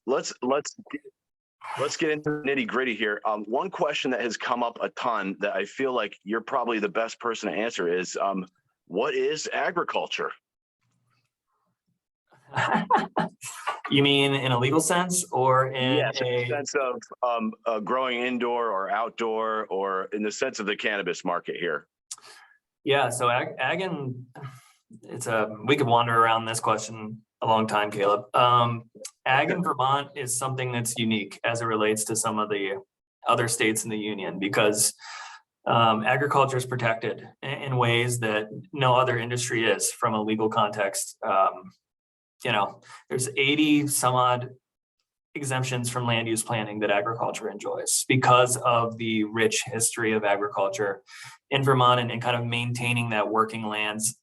let's get into the nitty gritty here. One question that has come up a ton that I feel like you're probably the best person to answer is, what is agriculture? You mean in a legal sense, or in Yes, in the sense of growing indoor or outdoor, or in the sense of the cannabis market here? Yeah, so ag and we could wander around this question a long time, Caleb. Ag in Vermont is something that's unique as it relates to some of the other states in the union, because agriculture is protected in ways that no other industry is from a legal context. There's 80 some odd exemptions from land use planning that agriculture enjoys because of the rich history of agriculture in Vermont, and kind of maintaining that working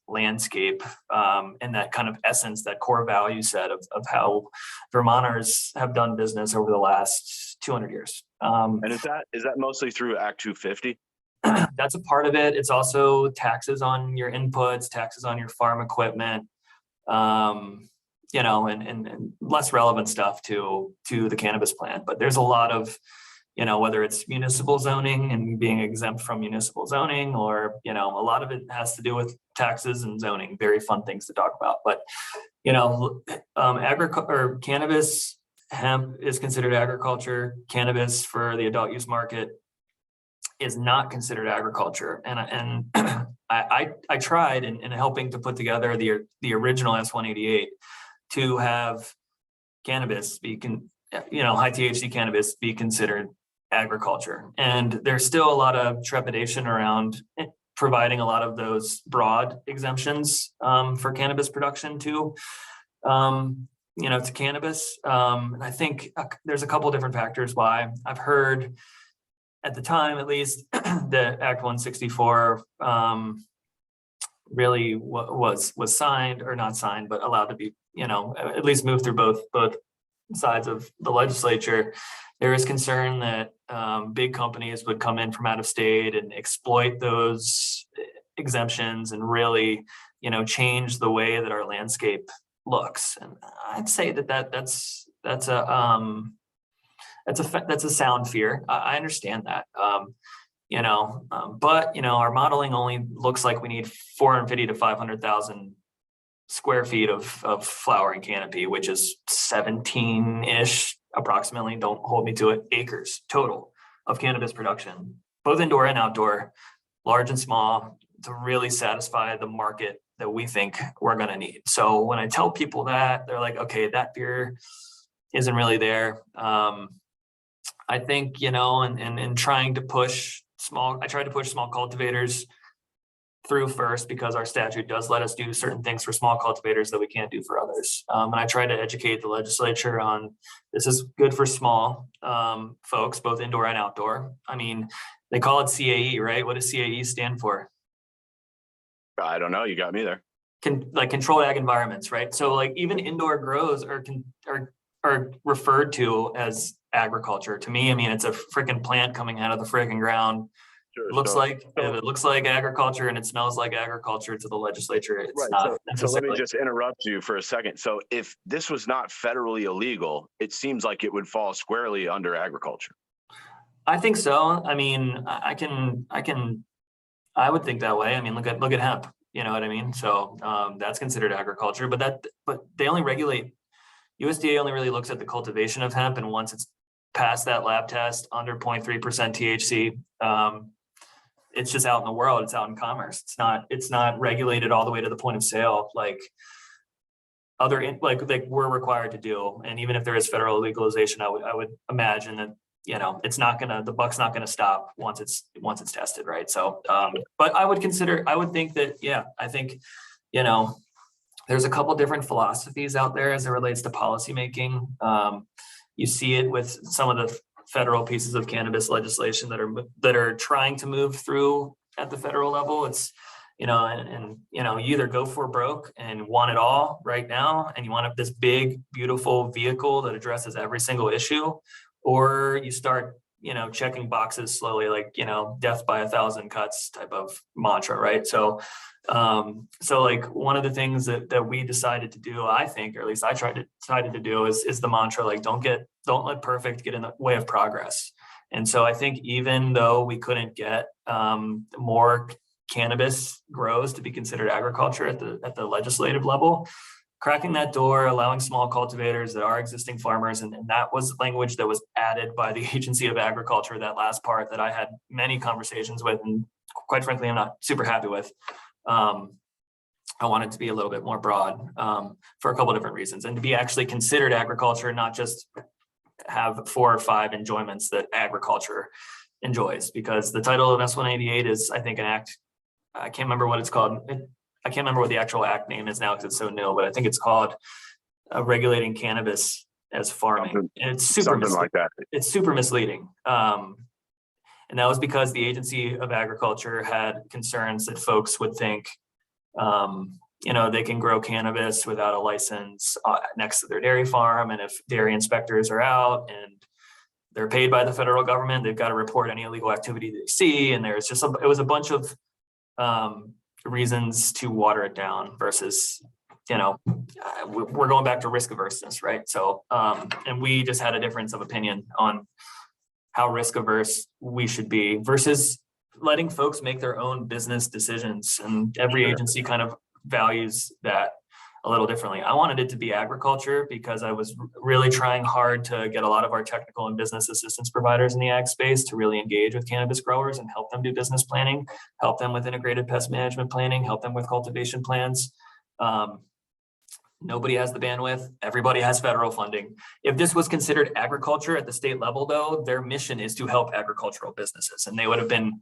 landscape, and that kind of essence, that core value set of how Vermonters have done business over the last 200 years. And is that mostly through Act 250? That's a part of it. It's also taxes on your inputs, taxes on your farm equipment, and less relevant stuff to the cannabis plant. But there's a lot of, whether it's municipal zoning and being exempt from municipal zoning, or, a lot of it has to do with taxes and zoning, very fun things to talk about. But, cannabis, hemp is considered agriculture. Cannabis for the adult use market is not considered agriculture. And I tried in helping to put together the original S188 to have cannabis high THC cannabis be considered agriculture. And there's still a lot of trepidation around providing a lot of those broad exemptions for cannabis production to cannabis. And I think there's a couple different factors why. I've heard at the time, at least, that Act 164 really was signed, or not signed, but allowed to be, at least move through both sides of the legislature. There is concern that big companies would come in from out of state and exploit those exemptions and really, change the way that our landscape looks. And I'd say that's a sound fear. I understand that. But our modeling only looks like we need 450 to 500,000 square feet of flowering canopy, which is 17-ish, approximately, don't hold me to it, acres total of cannabis production, both indoor and outdoor, large and small, to really satisfy the market that we think we're going to need. So when I tell people that, they're like, okay, that fear isn't really there. I think, and trying to push I tried to push small cultivators through first, because our statute does let us do certain things for small cultivators that we can't do for others. And I try to educate the legislature on this is good for small folks, both indoor and outdoor. I mean, they call it CAE, right? What does CAE stand for? I don't know. You got me there. Controlled ag environments, right? So like even indoor grows are referred to as agriculture. To me, I mean, it's a freaking plant coming out of the freaking ground. Sure, it looks like agriculture and it smells like agriculture to the legislature. It's right, not. So let me just interrupt you for a second. So if this was not federally illegal, it seems like it would fall squarely under agriculture. I think so. I mean, I would think that way. I mean, look at hemp. You know what I mean? So that's considered agriculture, but they only regulate. USDA only really looks at the cultivation of hemp, and once it's past that lab test under 0.3% THC, it's just out in the world. It's out in commerce. It's not regulated all the way to the point of sale like we're required to do. And even if there is federal legalization, I would imagine that the buck's not gonna stop once it's tested, right? So, but I would think that, yeah, I think, there's a couple different philosophies out there as it relates to policymaking. You see it with some of the federal pieces of cannabis legislation that are trying to move through at the federal level. It's, you either go for broke and want it all right now, and you want this big, beautiful vehicle that addresses every single issue, or you start, checking boxes slowly, like, death by 1,000 cuts type of mantra, right? So So like one of the things that we decided to do, I think, or at least I decided to do is the mantra, like, don't let perfect get in the way of progress. And so I think even though we couldn't get more cannabis grows to be considered agriculture at the legislative level, cracking that door, allowing small cultivators that are existing farmers, and that was language that was added by the Agency of Agriculture, that last part that I had many conversations with, and quite frankly, I'm not super happy with. I want it to be a little bit more broad for a couple of different reasons, and to be actually considered agriculture, not just have 4 or 5 enjoyments that agriculture enjoys, because the title of S188 is, I think, an act. I can't remember what it's called. I can't remember what the actual act name is now because it's so new, but I think it's called Regulating Cannabis as Farming. And it's super like that. It's super misleading. And that was because the Agency of Agriculture had concerns that folks would think, they can grow cannabis without a license next to their dairy farm. And if dairy inspectors are out and they're paid by the federal government, they've got to report any illegal activity they see. And there's just it was a bunch of reasons to water it down versus, we're going back to risk averseness, right? So, and we just had a difference of opinion on how risk averse we should be versus letting folks make their own business decisions. And every agency kind of values that a little differently. I wanted it to be agriculture because I was really trying hard to get a lot of our technical and business assistance providers in the ag space to really engage with cannabis growers and help them do business planning, help them with integrated pest management planning, help them with cultivation plans. Nobody has the bandwidth. Everybody has federal funding. If this was considered agriculture at the state level, though, their mission is to help agricultural businesses, and they would have been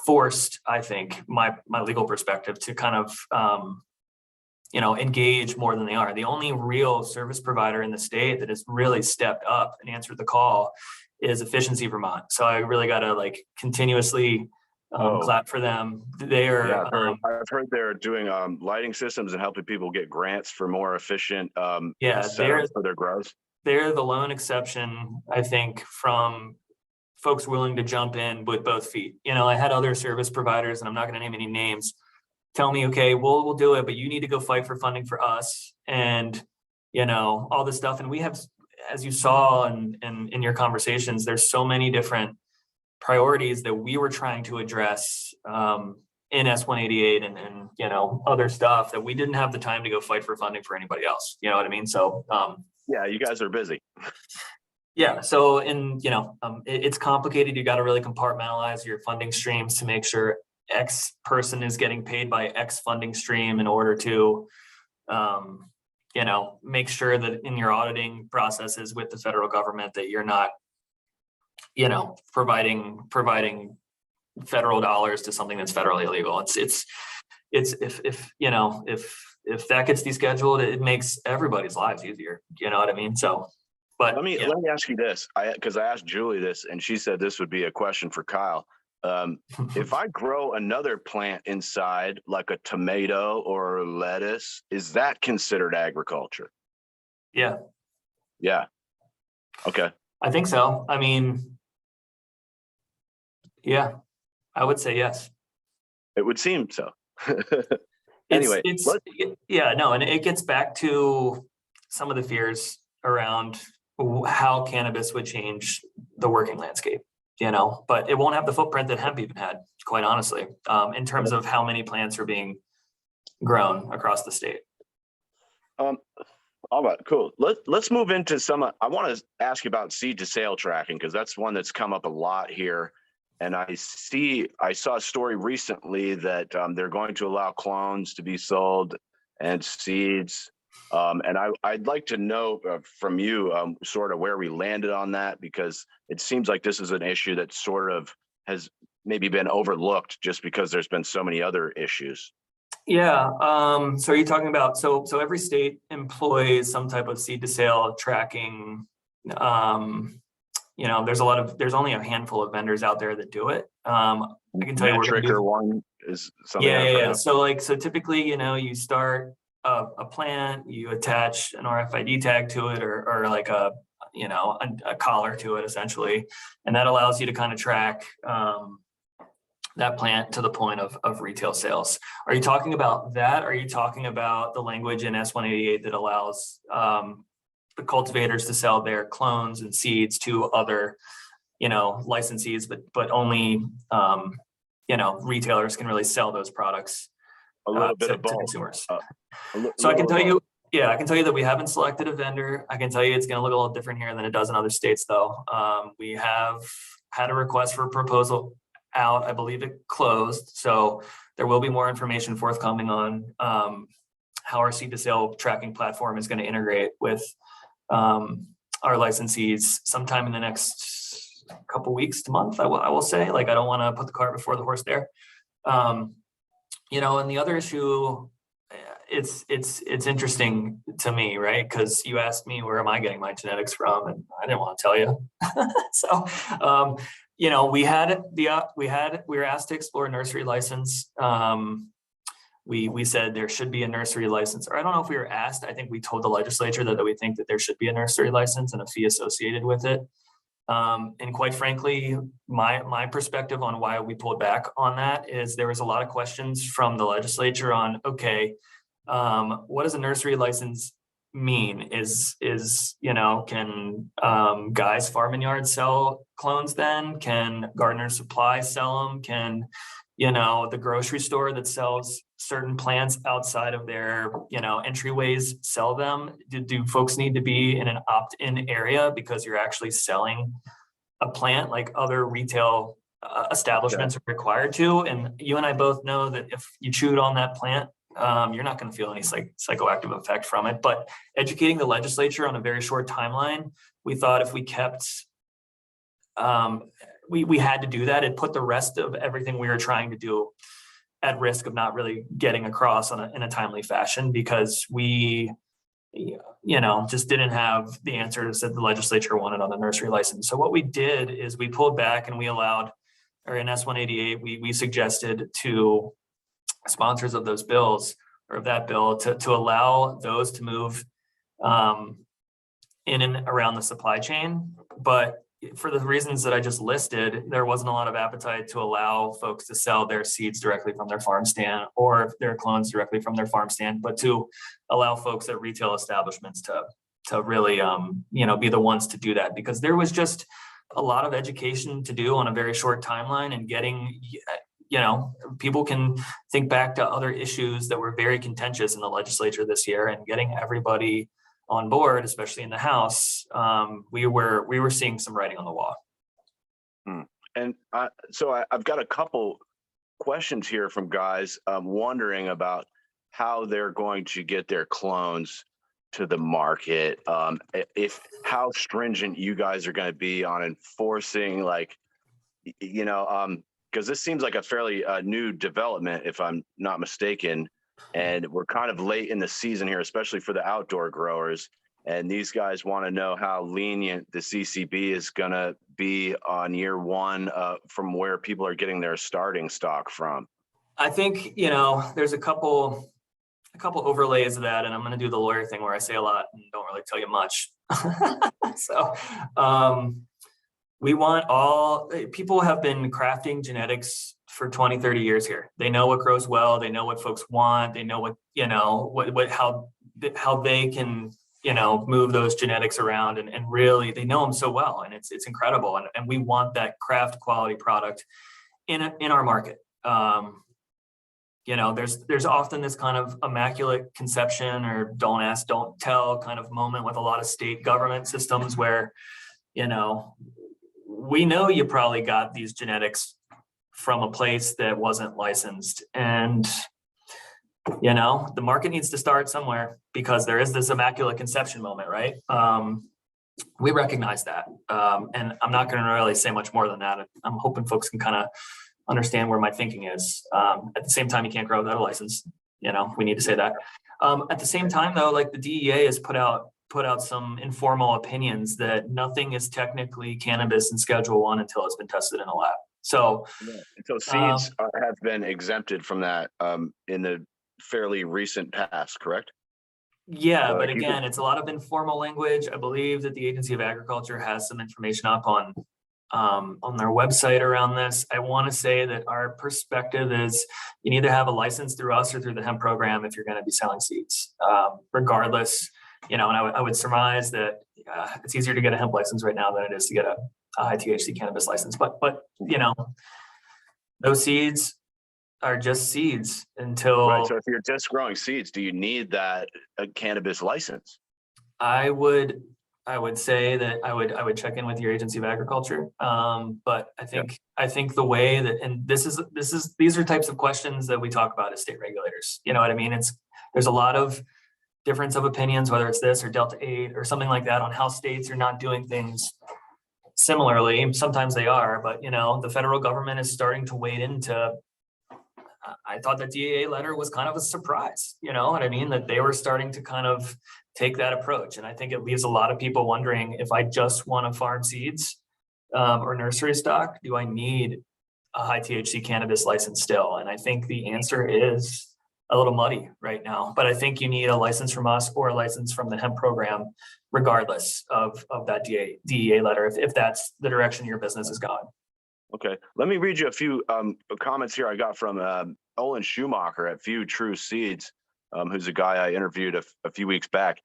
forced, I think, my legal perspective, to kind of engage more than they are. The only real service provider in the state that has really stepped up and answered the call is Efficiency Vermont. So I really got to continuously clap for them. They are. Yeah, I've heard they're doing lighting systems and helping people get grants for more efficient setups for their grows. They're the lone exception, I think, from folks willing to jump in with both feet. I had other service providers, and I'm not going to name any names, tell me, okay, we'll do it, but you need to go fight for funding for us, and all this stuff. And we have, as you saw in your conversations, there's so many different priorities that we were trying to address in S188 and other stuff that we didn't have the time to go fight for funding for anybody else. You know what I mean? So yeah, you guys are busy. Yeah. So it's complicated. You got to really compartmentalize your funding streams to make sure X person is getting paid by X funding stream in order to, make sure that in your auditing processes with the federal government that you're not, providing federal dollars to something that's federally illegal. It's if that gets descheduled, it makes everybody's lives easier. You know what I mean? So, but let me ask you this, because I asked Julie this, and she said this would be a question for Kyle. If I grow another plant inside, like a tomato or lettuce, is that considered agriculture? Yeah. Yeah. Okay. I think so. I mean, yeah, I would say yes. It would seem so. Anyway, and it gets back to some of the fears around how cannabis would change the working landscape. But it won't have the footprint that hemp even had, quite honestly, in terms of how many plants are being grown across the state. All right, cool. Let's move into some. I want to ask you about seed to sale tracking, because that's one that's come up a lot here. And I saw a story recently that they're going to allow clones to be sold and seeds. And I'd like to know from you sort of where we landed on that, because it seems like this is an issue that sort of has maybe been overlooked just because there's been so many other issues. Yeah. So are you talking about, so every state employs some type of seed to sale tracking. There's only a handful of vendors out there that do it. I can tell you one is something. Yeah. So typically, you start a plant, you attach an RFID tag to it, or like a collar to it, essentially, and that allows you to kind of track that plant to the point of retail sales. Are you talking about that? Or are you talking about the language in S188 that allows the cultivators to sell their clones and seeds to other, licensees, but only, retailers can really sell those products A little bit to of both. consumers? So I Little can of tell both. you, I can tell you that we haven't selected a vendor. I can tell you it's going to look a little different here than it does in other states, though. We have had a request for proposal out. I believe it closed. So there will be more information forthcoming on how our seed to sale tracking platform is going to integrate with our licensees sometime in the next couple weeks to month. I will say, I don't want to put the cart before the horse there. And the other issue, it's interesting to me, right? Because you asked me, where am I getting my genetics from? And I didn't want to tell you. So, we were asked to explore a nursery license. We said there should be a nursery license, or I don't know if we were asked. I think we told the legislature that we think that there should be a nursery license and a fee associated with it. And quite frankly, my perspective on why we pulled back on that is there was a lot of questions from the legislature on, okay, what does a nursery license mean? Can Guy's Farm and Yard sell clones then? Can Gardener Supply sell them? Can, the grocery store that sells certain plants outside of their, entryways sell them? Do folks need to be in an opt-in area because you're actually selling a plant like other retail establishments are required to? And you and I both know that if you chewed on that plant, you're not going to feel any psychoactive effect from it. But educating the legislature on a very short timeline, we thought if we kept, we had to do that. It put the rest of everything we were trying to do at risk of not really getting across in a timely fashion, because we, just didn't have the answers that the legislature wanted on the nursery license. So what we did is we pulled back and we allowed, or in S188, we suggested to sponsors of those bills, or of that bill, to allow those to move in and around the supply chain. But for the reasons that I just listed, there wasn't a lot of appetite to allow folks to sell their seeds directly from their farm stand or their clones directly from their farm stand, but to allow folks at retail establishments to really, be the ones to do that, because there was just a lot of education to do on a very short timeline, and getting, people can think back to other issues that were very contentious in the legislature this year, and getting everybody on board, especially in the House, we were seeing some writing on the wall. And so I've got a couple questions here from guys wondering about how they're going to get their clones to the market. How stringent you guys are going to be on enforcing, because this seems like a fairly new development, if I'm not mistaken. And we're kind of late in the season here, especially for the outdoor growers. And these guys want to know how lenient the CCB is going to be on year one from where people are getting their starting stock from. I think, there's a couple overlays of that, and I'm going to do the lawyer thing where I say a lot and don't really tell you much. So we want people have been crafting genetics for 20, 30 years here. They know what grows well. They know what folks want. They know what, how they can, move those genetics around, and really they know them so well. And it's incredible. And we want that craft quality product in our market. There's often this kind of immaculate conception, or don't ask, don't tell kind of moment with a lot of state government systems where, we know you probably got these genetics from a place that wasn't licensed, and the market needs to start somewhere, because there is this immaculate conception moment, right? We recognize that, and I'm not going to really say much more than that. I'm hoping folks can kind of understand where my thinking is. At the same time, you can't grow without a license. We need to say that. At the same time, though, the DEA has put out some informal opinions that nothing is technically cannabis in Schedule 1 until it's been tested in a lab. So seeds have been exempted from that in the fairly recent past, correct? Yeah, so but again, it's a lot of informal language. I believe that the Agency of Agriculture has some information up on on their website around this. I want to say that our perspective is you need to have a license through us or through the hemp program if you're going to be selling seeds, regardless. And I would surmise that it's easier to get a hemp license right now than it is to get a high THC cannabis license. But those seeds are just seeds until. Right. So if you're just growing seeds, do you need that cannabis license? I would say that I would check in with your agency of agriculture. But I think the way that, and these are types of questions that we talk about as state regulators. You know what I mean? There's a lot of difference of opinions, whether it's this or Delta 8 or something like that, on how states are not doing things similarly. Sometimes they are, but the federal government is starting to wade into. I thought the DEA letter was kind of a surprise, you know what I mean? That they were starting to kind of take that approach. And I think it leaves a lot of people wondering, if I just want to farm seeds or nursery stock, do I need a high THC cannabis license still? And I think the answer is a little muddy right now, but I think you need a license from us or a license from the hemp program, regardless of that DEA letter, if that's the direction your business is going. Okay, let me read you a few comments here I got from Olin Schumacher at Few True Seeds, who's a guy I interviewed a few weeks back,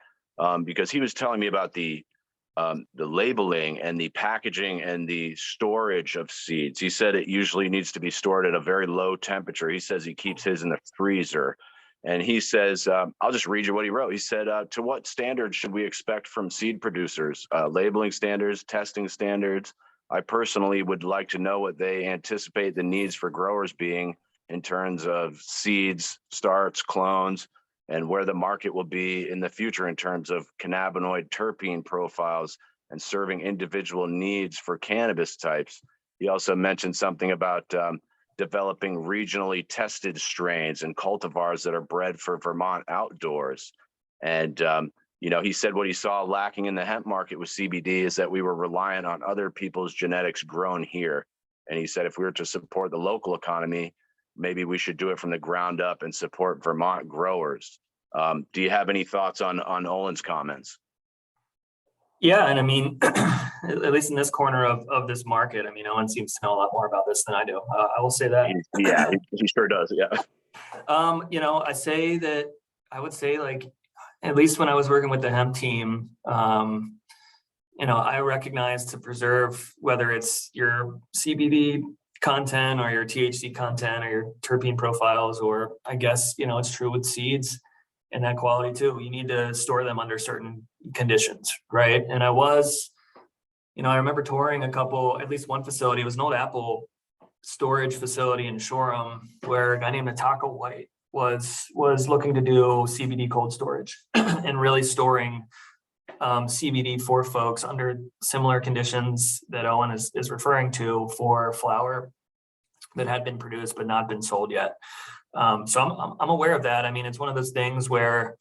because he was telling me about the labeling and the packaging and the storage of seeds. He said it usually needs to be stored at a very low temperature. He says he keeps his in the freezer. And he says, I'll just read you what he wrote. He said, to what standards should we expect from seed producers? Labeling standards, testing standards. I personally would like to know what they anticipate the needs for growers being in terms of seeds, starts, clones, and where the market will be in the future in terms of cannabinoid terpene profiles and serving individual needs for cannabis types. He also mentioned something about developing regionally tested strains and cultivars that are bred for Vermont outdoors. And he said what he saw lacking in the hemp market with CBD is that we were reliant on other people's genetics grown here. And he said if we were to support the local economy, maybe we should do it from the ground up and support Vermont growers. Do you have any thoughts on Olin's comments? Yeah, and I mean, at least in this corner of this market, I mean, Owen seems to know a lot more about this than I do. I will say that. Yeah, he sure does. Yeah. I would say, like, at least when I was working with the hemp team, I recognize to preserve, whether it's your CBD content or your THC content or your terpene profiles, or I guess, it's true with seeds and that quality too. You need to store them under certain conditions, right? And I remember touring at least one facility. It was an old Apple storage facility in Shoreham where a guy named Nataka White was looking to do CBD cold storage and really storing CBD for folks under similar conditions that Owen is referring to for flower that had been produced but not been sold yet. So I'm aware of that. I mean, it's one of those things where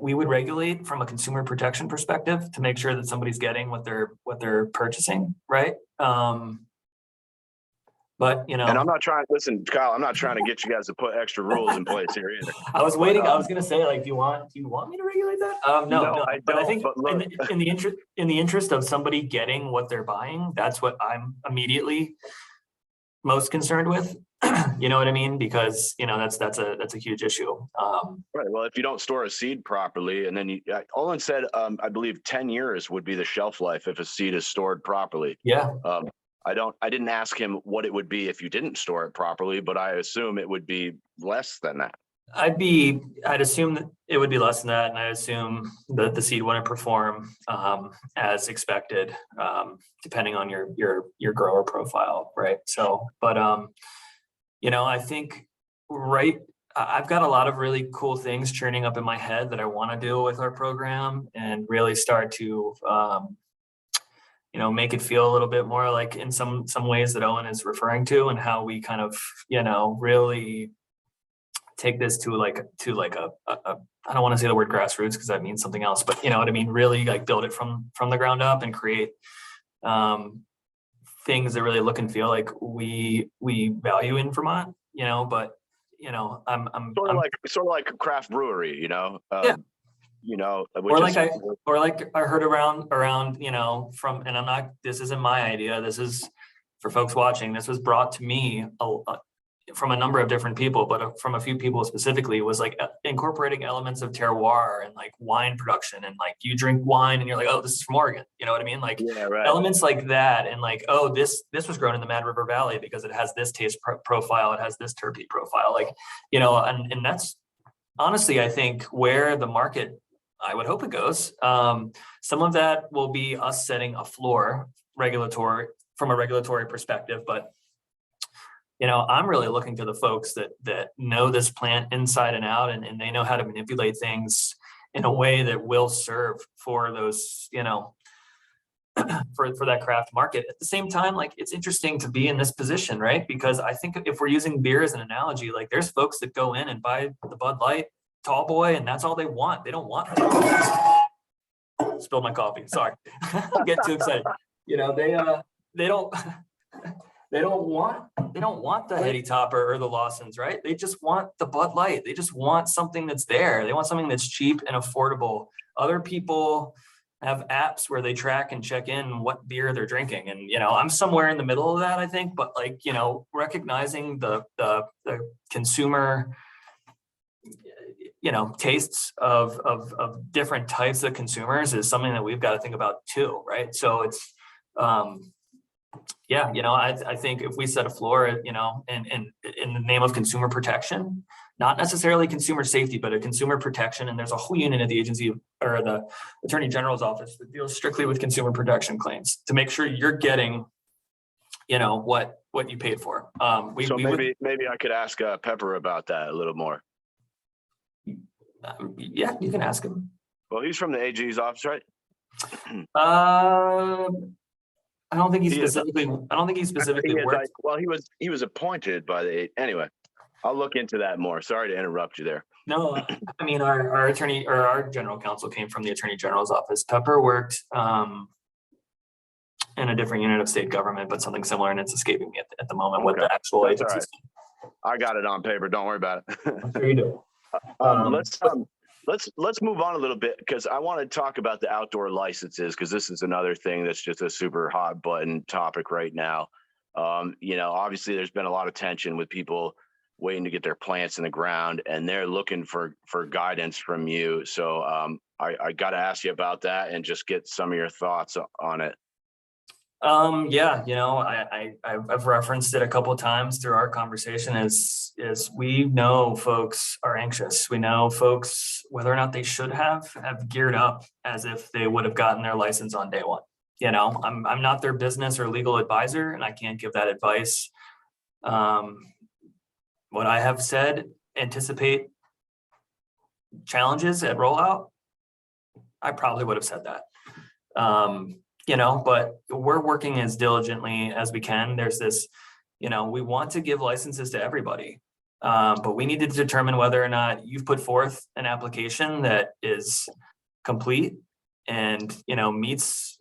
we would regulate from a consumer protection perspective to make sure that somebody's getting what they're purchasing, right? But and I'm not trying. Listen, Kyle, I'm not trying to get you guys to put extra rules in place here either. I was waiting. I was going to say, like, do you want me to regulate that? No. I but don't, I think but look, in the interest of somebody getting what they're buying, that's what I'm immediately most concerned with. You know what I mean? Because that's a huge issue. Right. Well, if you don't store a seed properly, and then Olin said, I believe 10 years would be the shelf life if a seed is stored properly. Yeah. I didn't ask him what it would be if you didn't store it properly, but I assume it would be less than that. I'd assume that it would be less than that, and I assume that the seed wouldn't perform as expected, depending on your grower profile, right? So, but I think I've got a lot of really cool things churning up in my head that I want to do with our program and really start to make it feel a little bit more like in some ways that Owen is referring to, and how we kind of, really take this to like a I don't want to say the word grassroots because that means something else, but you know what I mean? Really like build it from the ground up and create things that really look and feel like we value in Vermont, but I'm sort of like a craft brewery, Yeah. which is or like I heard around, from, and this isn't my idea. This is for folks watching. This was brought to me from a number of different people, but from a few people specifically, was like incorporating elements of terroir and like wine production, and like you drink wine and you're like, oh, this is from Oregon. You know what I mean? Like elements like that, and like, oh, this was grown in the Mad River Valley because it has this taste profile, it has this terpene profile, like, and that's honestly, I think, where the market, I would hope it goes. Some of that will be us setting a floor from a regulatory perspective, but I'm really looking to the folks that know this plant inside and out, and they know how to manipulate things in a way that will serve for those, for that craft market. At the same time, like, it's interesting to be in this position, right? Because I think if we're using beer as an analogy, like, there's folks that go in and buy the Bud Light Tall Boy, and that's all they want. They don't want spilled my coffee. Sorry. I get too excited. They don't want the Heady Topper or the Lawson's, right? They just want the Bud Light. They just want something that's there. They want something that's cheap and affordable. Other people have apps where they track and check in what beer they're drinking. And, I'm somewhere in the middle of that, I think, but like, recognizing the consumer, tastes of different types of consumers is something that we've got to think about too, right? So it's, I think if we set a floor, in the name of consumer protection, not necessarily consumer safety, but a consumer protection, and there's a whole unit at the agency or the Attorney General's office that deals strictly with consumer protection claims to make sure you're getting, what you paid for. Maybe I could ask Pepper about that a little more. Yeah, you can ask him. Well, he's from the AG's office, right? I don't think he's specifically worked. Well, he was appointed by the. Anyway, I'll look into that more. Sorry to interrupt you there. No, I mean, our attorney or our general counsel came from the Attorney General's office. Pepper worked in a different unit of state government, but something similar, and it's escaping me at the moment what the actual agency is. I got it on paper. Don't worry about it. I'm sure you do. Let's move on a little bit, because I want to talk about the outdoor licenses, because this is another thing that's just a super hot button topic right now. Obviously there's been a lot of tension with people waiting to get their plants in the ground, and they're looking for guidance from you. So I got to ask you about that and just get some of your thoughts on it. I've referenced it a couple of times through our conversation is we know folks are anxious. We know folks, whether or not they should have geared up as if they would have gotten their license on day one. I'm not their business or legal advisor, and I can't give that advice. What I have said, anticipate challenges at rollout, I probably would have said that. But we're working as diligently as we can. There's this, we want to give licenses to everybody, but we need to determine whether or not you've put forth an application that is complete and, meets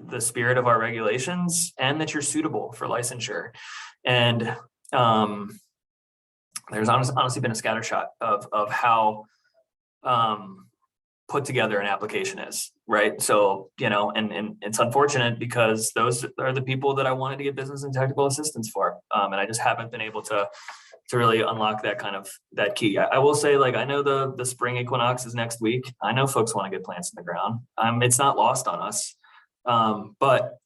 the spirit of our regulations, and that you're suitable for licensure. And there's honestly been a scattershot of how put together an application is, right? So, and it's unfortunate because those are the people that I wanted to get business and technical assistance for. And I just haven't been able to really unlock that key. I will say, like, I know the spring equinox is next week. I know folks want to get plants in the ground. It's not lost on us. But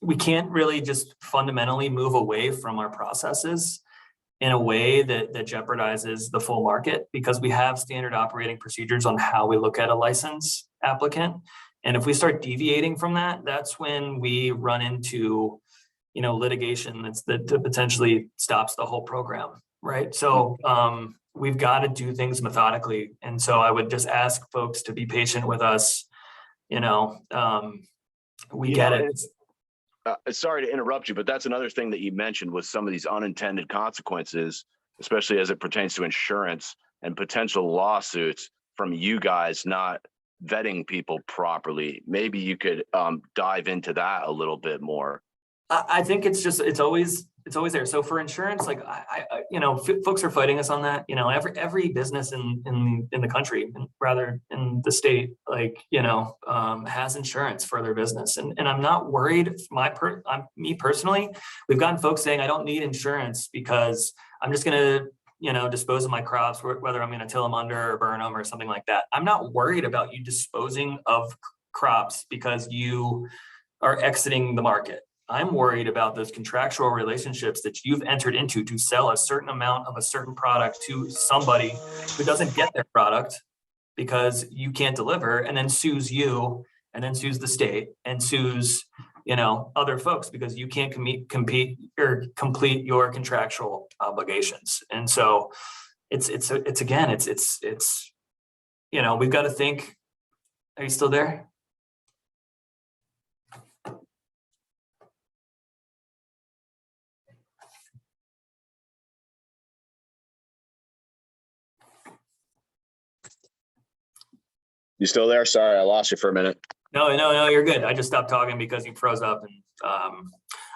we can't really just fundamentally move away from our processes in a way that jeopardizes the full market, because we have standard operating procedures on how we look at a license applicant. And if we start deviating from that, that's when we run into, litigation that potentially stops the whole program, right? So we've got to do things methodically. And so I would just ask folks to be patient with us. We get it. Sorry to interrupt you, but that's another thing that you mentioned with some of these unintended consequences, especially as it pertains to insurance and potential lawsuits from you guys not vetting people properly. Maybe you could dive into that a little bit more. I think it's always there. So for insurance, like folks are fighting us on that. Every business in the country, and rather in the state, like has insurance for their business, and I'm not worried. Me personally, we've gotten folks saying I don't need insurance because I'm just gonna dispose of my crops, whether I'm gonna till them under or burn them or something like that. I'm not worried about you disposing of crops because you are exiting the market. I'm worried about those contractual relationships that you've entered into to sell a certain amount of a certain product to somebody who doesn't get their product because you can't deliver, and then sues you, and then sues the state, and sues other folks because you can't compete or complete your contractual obligations. And so it's we've got to think. Are you still there? You still there? Sorry, I lost you for a minute. No, you're good. I just stopped talking because you froze up. And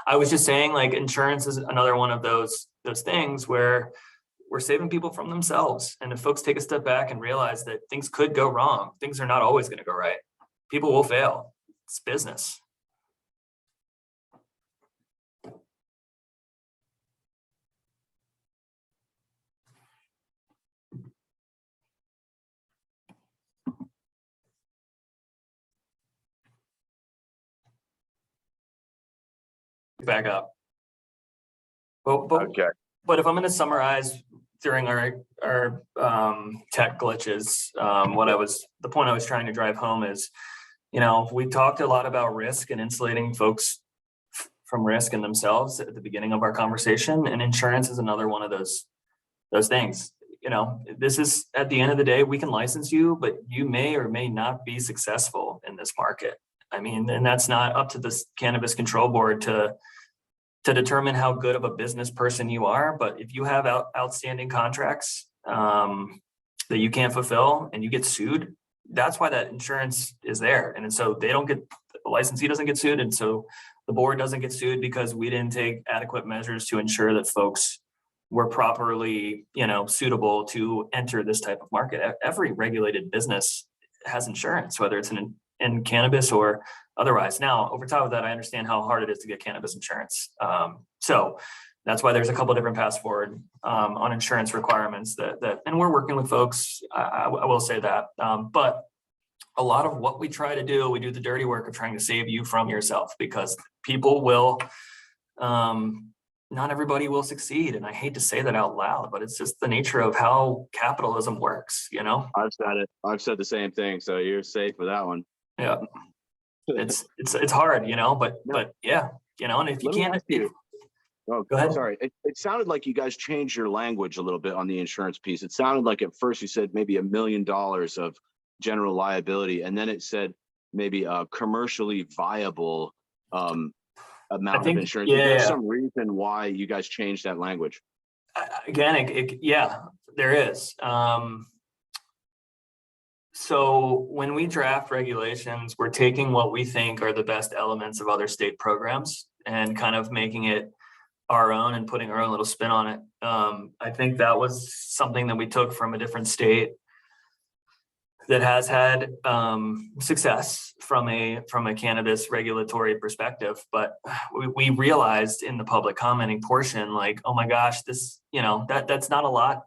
I was just saying, like, insurance is another one of those things where we're saving people from themselves. And if folks take a step back and realize that things could go wrong, things are not always going to go right. People will fail. It's business. Back up. Okay. But if I'm going to summarize during our tech glitches, the point I was trying to drive home is, we talked a lot about risk and insulating folks from risk and themselves at the beginning of our conversation, and insurance is another one of those things. This is, at the end of the day, we can license you, but you may or may not be successful in this market. I mean, and that's not up to the Cannabis Control Board to determine how good of a business person you are. But if you have outstanding contracts that you can't fulfill and you get sued, that's why that insurance is there. And so the licensee doesn't get sued. And so the board doesn't get sued because we didn't take adequate measures to ensure that folks were properly, suitable to enter this type of market. Every regulated business has insurance, whether it's in cannabis or otherwise. Now, over top of that, I understand how hard it is to get cannabis insurance. So that's why there's a couple of different paths forward on insurance requirements and we're working with folks. I will say that. But a lot of what we try to do, we do the dirty work of trying to save you from yourself, because people will, not everybody will succeed. And I hate to say that out loud, but it's just the nature of how capitalism works, I've said it. I've said the same thing. So you're safe with that one. Yeah. It's hard, but yeah, and if you can't, go ahead. Sorry. It sounded like you guys changed your language a little bit on the insurance piece. It sounded like at first you said maybe $1 million of general liability, and then it said maybe a commercially viable amount of insurance. Yeah, Is there some reason why you guys changed that language? Again, there is. So when we draft regulations, we're taking what we think are the best elements of other state programs and kind of making it our own and putting our own little spin on it. I think that was something that we took from a different state that has had success from a cannabis regulatory perspective. But we realized in the public commenting portion, like, oh my gosh, this, that's not a lot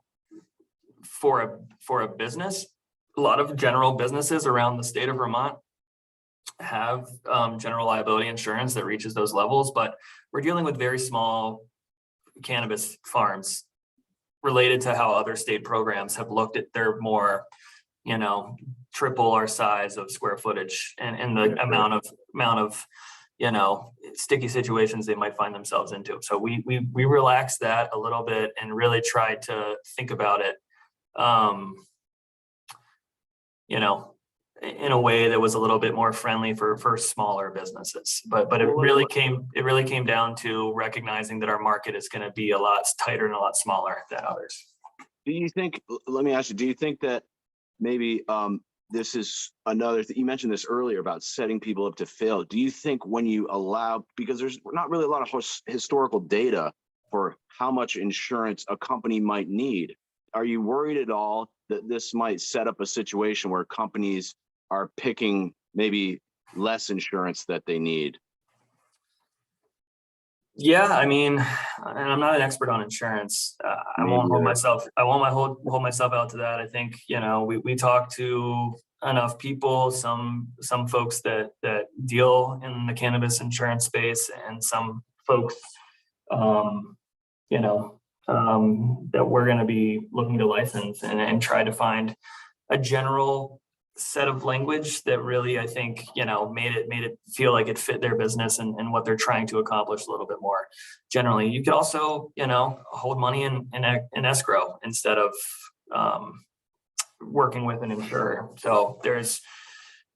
for a business. A lot of general businesses around the state of Vermont have general liability insurance that reaches those levels, but we're dealing with very small cannabis farms related to how other state programs have looked at their more, triple our size of square footage and the amount of, sticky situations they might find themselves into. So we relaxed that a little bit and really tried to think about it, in a way that was a little bit more friendly for smaller businesses. But it really came down to recognizing that our market is going to be a lot tighter and a lot smaller than others. Let me ask you, do you think that maybe this is another thing. You mentioned this earlier about setting people up to fail. Do you think when you allow, because there's not really a lot of historical data for how much insurance a company might need, are you worried at all that this might set up a situation where companies are picking maybe less insurance that they need? Yeah, I mean, and I'm not an expert on insurance. I Me won't hold neither. myself. I won't hold myself out to that. I think, you know, we talk to enough people, some folks that deal in the cannabis insurance space, and some folks, you know, that we're going to be looking to license and try to find a general set of language that really, I think, you know, made it feel like it fit their business and what they're trying to accomplish a little bit more generally. You could also, you know, hold money in escrow instead of working with an insurer. So there's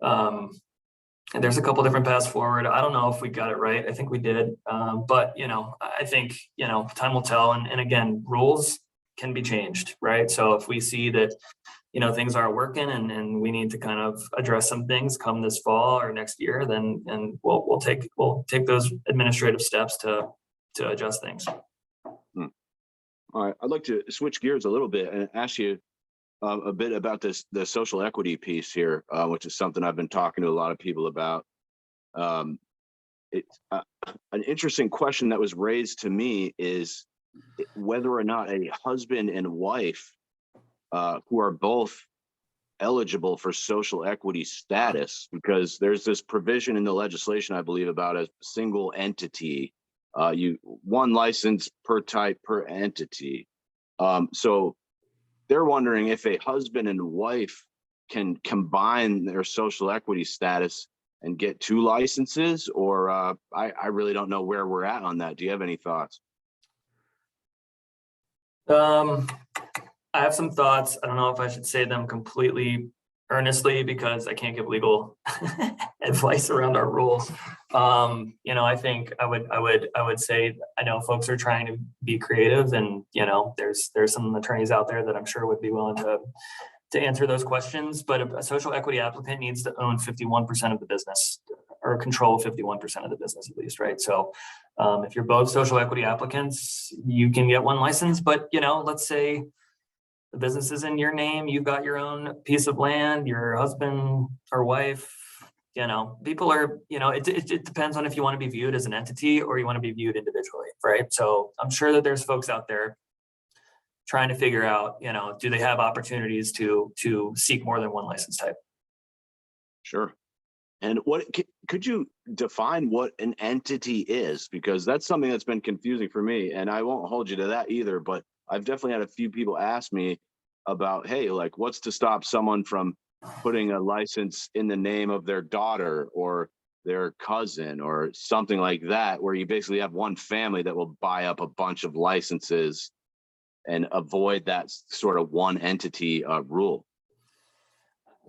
a couple different paths forward. I don't know if we got it right. I think we did. But, you know, I think, you know, time will tell. And again, rules can be changed, right? So if we see that, you know, things aren't working and we need to kind of address some things come this fall or next year, then we'll take those administrative steps to adjust things. All right, I'd like to switch gears a little bit and ask you a bit about the social equity piece here, which is something I've been talking to a lot of people about. It's an interesting question that was raised to me is whether or not a husband and wife who are both eligible for social equity status, because there's this provision in the legislation, I believe, about a single entity, one license per type per entity. So they're wondering if a husband and wife can combine their social equity status and get 2 licenses, or I really don't know where we're at on that. Do you have any thoughts? I have some thoughts. I don't know if I should say them completely earnestly because I can't give legal advice around our rules. You know, I think I would say, I know folks are trying to be creative, and you know, there's some attorneys out there that I'm sure would be willing to answer those questions. But a social equity applicant needs to own 51% of the business, or control 51% of the business at least, right? So if you're both social equity applicants, you can get 1 license. But you know, let's say the business is in your name, you've got your own piece of land, your husband or wife, you know, people are, you know, it depends on if you want to be viewed as an entity or you want to be viewed individually, right? So I'm sure that there's folks out there trying to figure out, you know, do they have opportunities to seek more than 1 license type? Sure. And what could you define what an entity is? Because that's something that's been confusing for me, and I won't hold you to that either, but I've definitely had a few people ask me about, hey, like, what's to stop someone from putting a license in the name of their daughter or their cousin or something like that, where you basically have one family that will buy up a bunch of licenses and avoid that sort of one entity rule?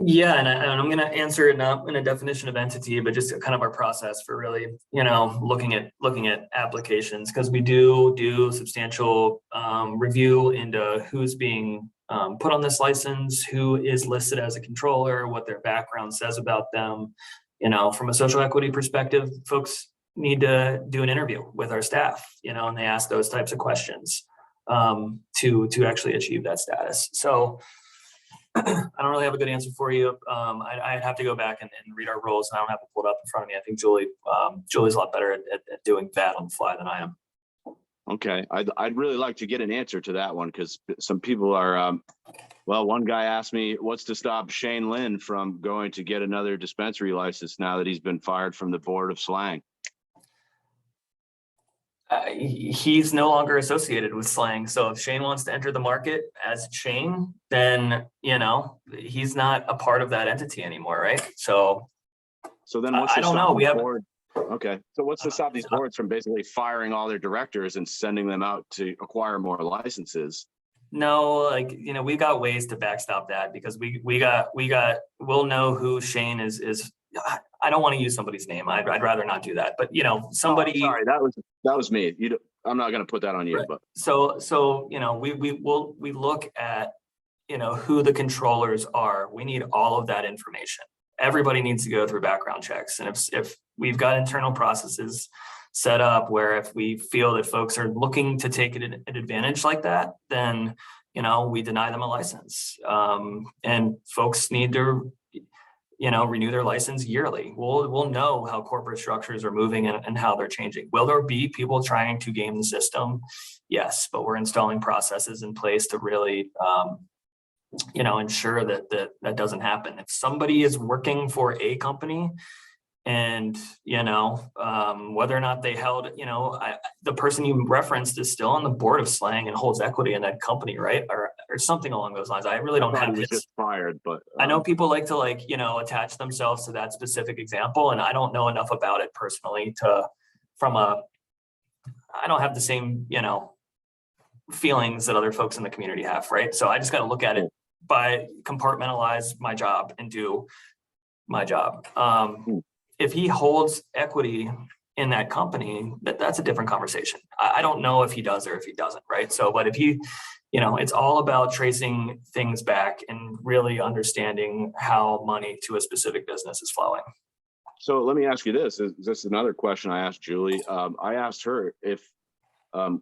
Yeah, and I'm going to answer it not in a definition of entity, but just kind of our process for really, you know, looking at applications, because we do substantial review into who's being put on this license, who is listed as a controller, what their background says about them. You know, from a social equity perspective, folks need to do an interview with our staff, you know, and they ask those types of questions to actually achieve that status. So I don't really have a good answer for you. I'd have to go back and read our rules, and I don't have it pulled up in front of me. I think Julie's a lot better at doing that on the fly than I am. Okay, I'd really like to get an answer to that one, because some people are, well, one guy asked me, what's to stop Shane Lynn from going to get another dispensary license now that he's been fired from the board of Slang? He's no longer associated with Slang. So if Shane wants to enter the market as Shane, then, you know, he's not a part of that entity anymore, right? So then what's I don't know. We have. Okay, so what's to stop these boards from basically firing all their directors and sending them out to acquire more licenses? No, like, you know, we've got ways to backstop that, because we'll know who Shane is. I don't want to use somebody's name. I'd rather not do that. But, you know, somebody. Oh, sorry, that was me. I'm not going to put that on you. Right. But so you know, we look at who the controllers are. We need all of that information. Everybody needs to go through background checks. And if we've got internal processes set up where if we feel that folks are looking to take an advantage like that, then, we deny them a license. And folks need to, renew their license yearly. We'll know how corporate structures are moving and how they're changing. Will there be people trying to game the system? Yes, but we're installing processes in place to really, ensure that doesn't happen. If somebody is working for a company and, whether or not they held, the person you referenced is still on the board of Slang and holds equity in that company, right? Or something along those lines. I really don't have He was his. just fired, but I know people like to attach themselves to that specific example, and I don't know enough about it personally I don't have the same, feelings that other folks in the community have, right? So I just got to look at it by compartmentalize my job and do my job. If he holds equity in that company, that's a different conversation. I don't know if he does or if he doesn't, right? So, but if he, it's all about tracing things back and really understanding how money to a specific business is flowing. So let me ask you this. This is another question I asked Julie. I asked her if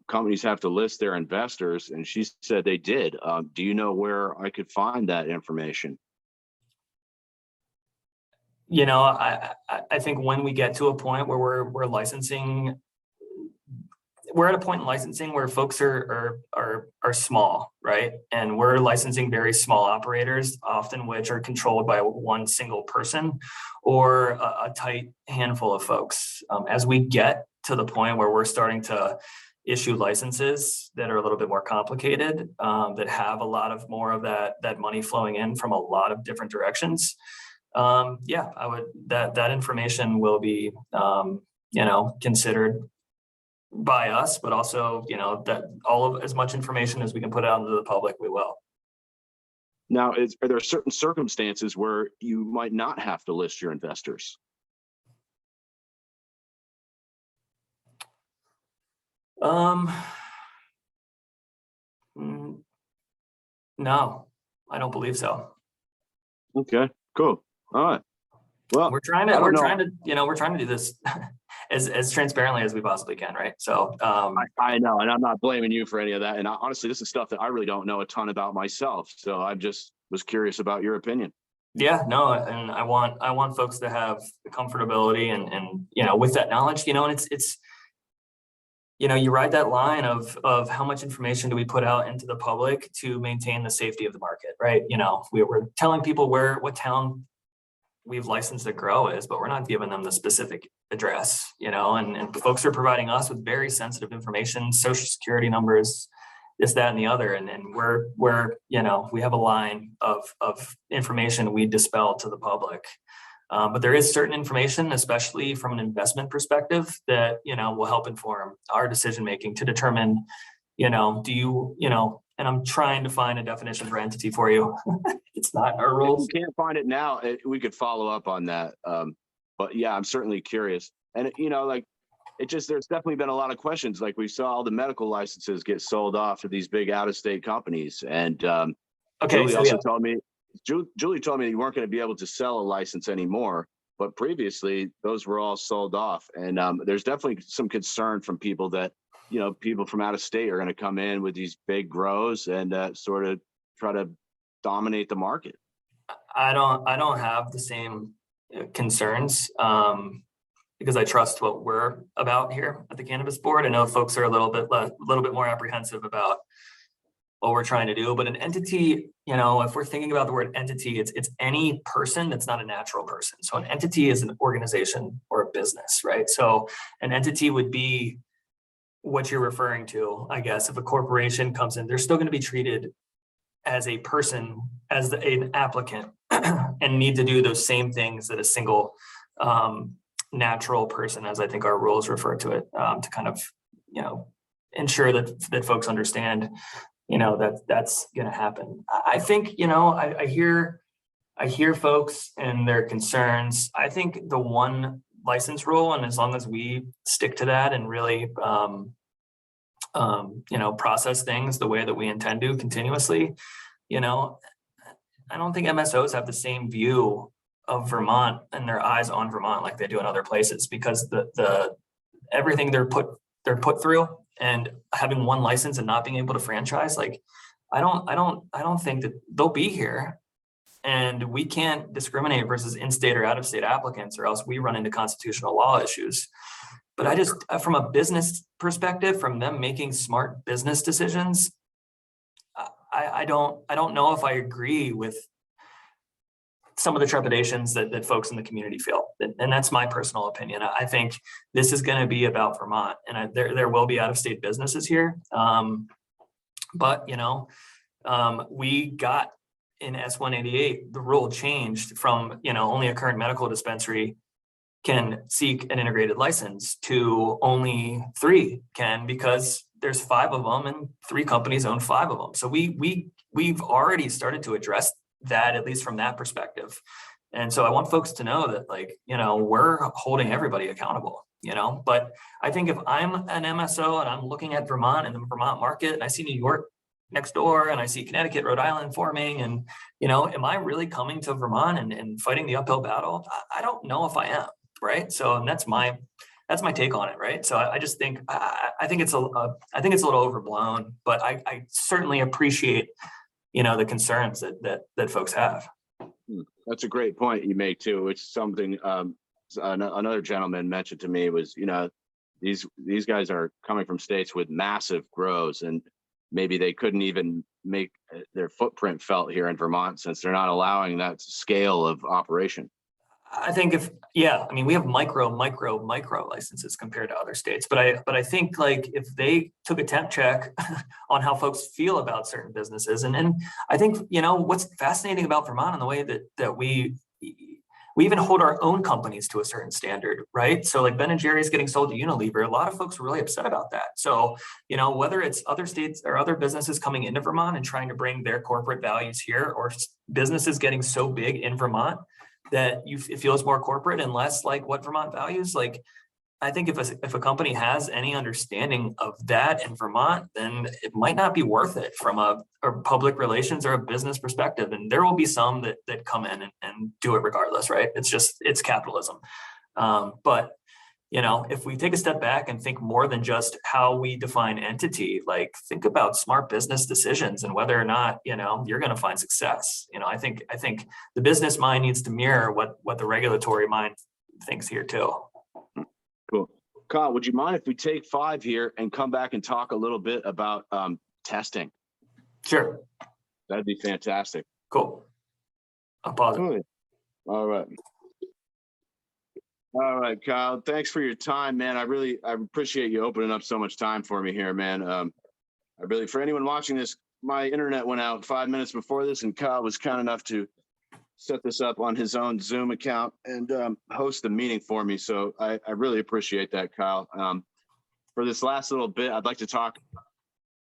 companies have to list their investors, and she said they did. Do you know where I could find that information? I think when we get to a point where we're licensing, we're at a point in licensing where folks are small, right? And we're licensing very small operators, often which are controlled by one single person or a tight handful of folks. As we get to the point where we're starting to issue licenses that are a little bit more complicated, that have a lot of more of that money flowing in from a lot of different directions. That information will be, considered by us, but also, that all of as much information as we can put out into the public, we will. Now, are there certain circumstances where you might not have to list your investors? No, I don't believe so. Okay, cool. All right. Well, we're trying to do this as transparently as we possibly can, right? So I know, and I'm not blaming you for any of that. And honestly, this is stuff that I really don't know a ton about myself. So I just was curious about your opinion. Yeah, no, and I want folks to have the comfortability and with that knowledge, and it's you ride that line of how much information do we put out into the public to maintain the safety of the market, right? We're telling people what town we've licensed to grow is, but we're not giving them the specific address, and folks are providing us with very sensitive information, social security numbers, this, that, and the other. And we're we have a line of information we dispel to the public. But there is certain information, especially from an investment perspective, that, will help inform our decision-making to determine, do you, and I'm trying to find a definition for entity for you. It's not in our rules. If you can't find it now, we could follow up on that. But yeah, I'm certainly curious. And, there's definitely been a lot of questions. Like we saw all the medical licenses get sold off to these big out-of-state companies. And Julie told me that you weren't going to be able to sell a license anymore. But previously, those were all sold off. And there's definitely some concern from people that, people from out of state are going to come in with these big grows and sort of try to dominate the market. I don't have the same concerns because I trust what we're about here at the Cannabis Board. I know folks are a little bit more apprehensive about what we're trying to do, but an entity, if we're thinking about the word entity, it's any person that's not a natural person. So an entity is an organization or a business, right? So an entity would be what you're referring to, I guess. If a corporation comes in, they're still going to be treated as a person, as an applicant, and need to do those same things that a single natural person, as I think our rules refer to it, to kind of, ensure that folks understand, that's going to happen. I think, I hear folks and their concerns. I think the one license rule, and as long as we stick to that and really, process things the way that we intend to continuously, you know, I don't think MSOs have the same view of Vermont and their eyes on Vermont like they do in other places, because the everything they're put through, and having one license and not being able to franchise, like I don't think that they'll be here, and we can't discriminate versus in-state or out-of-state applicants, or else we run into constitutional law issues. But I just, from a business perspective, from them making smart business decisions, I don't know if I agree with some of the trepidations that folks in the community feel. And that's my personal opinion. I think this is going to be about Vermont, and there will be out-of-state businesses here. But, we got in S188, the rule changed from, only a current medical dispensary can seek an integrated license to only 3 can, because there's 5 of them and 3 companies own 5 of them. So we've already started to address that, at least from that perspective. And so I want folks to know that, like, we're holding everybody accountable, but I think if I'm an MSO and I'm looking at Vermont and the Vermont market, and I see New York next door, and I see Connecticut, Rhode Island forming, and, am I really coming to Vermont and fighting the uphill battle? I don't know if I am. Right. So, and that's my take on it. Right. So I just think, I think it's a little overblown, but I certainly appreciate, the concerns that folks have. That's a great point you make too. It's something another gentleman mentioned to me was, these guys are coming from states with massive grows, and maybe they couldn't even make their footprint felt here in Vermont, since they're not allowing that scale of operation. I think we have micro licenses compared to other states, but I think, like, if they took a temp check on how folks feel about certain businesses, and I think, what's fascinating about Vermont and the way that we even hold our own companies to a certain standard, right? So, like, Ben & Jerry's getting sold to Unilever, a lot of folks were really upset about that. So, whether it's other states or other businesses coming into Vermont and trying to bring their corporate values here, or businesses getting so big in Vermont that it feels more corporate and less like what Vermont values. Like, I think if a company has any understanding of that in Vermont, then it might not be worth it from a public relations or a business perspective. And there will be some that come in and do it regardless, right? It's capitalism. But, if we take a step back and think more than just how we define entity, like, think about smart business decisions and whether or not, you're going to find success. I think the business mind needs to mirror what the regulatory mind thinks here too. Cool. Kyle, would you mind if we take 5 here and come back and talk a little bit about testing? Sure. That'd be fantastic. Cool. I'll pause it. All right. All right, Kyle, thanks for your time, man. I appreciate you opening up so much time for me here, man. For anyone watching this, my internet went out 5 minutes before this, and Kyle was kind enough to set this up on his own Zoom account and host the meeting for me. So I really appreciate that, Kyle. For this last little bit, I'd like to talk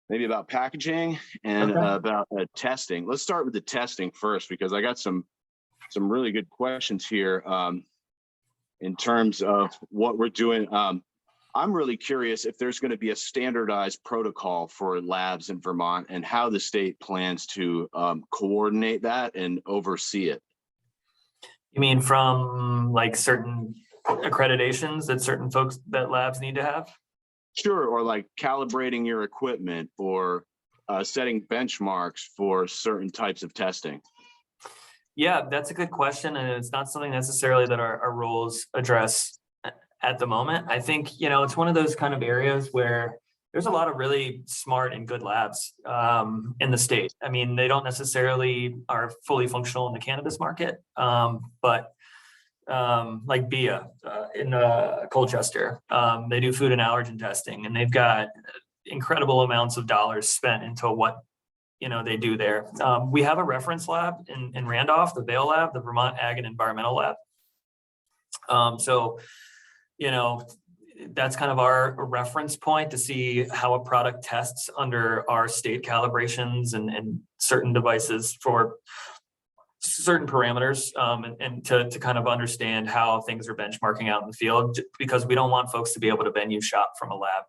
maybe about packaging and about testing. Let's start with the testing first, because I got some really good questions here. In terms of what we're doing, I'm really curious if there's going to be a standardized protocol for labs in Vermont, and how the state plans to coordinate that and oversee it. You mean from, like, certain accreditations that labs need to have? Sure, or like calibrating your equipment, or setting benchmarks for certain types of testing. Yeah, that's a good question. And it's not something necessarily that our rules address at the moment. I think, it's one of those kind of areas where there's a lot of really smart and good labs in the state. I mean, they don't necessarily are fully functional in the cannabis market, but like BIA in Colchester, they do food and allergen testing, and they've got incredible amounts of dollars spent into what they do there. We have a reference lab in Randolph, the Vail Lab, the Vermont Ag and Environmental Lab. So, that's kind of our reference point to see how a product tests under our state calibrations and certain devices for certain parameters, and to kind of understand how things are benchmarking out in the field, because we don't want folks to be able to venue shop from a lab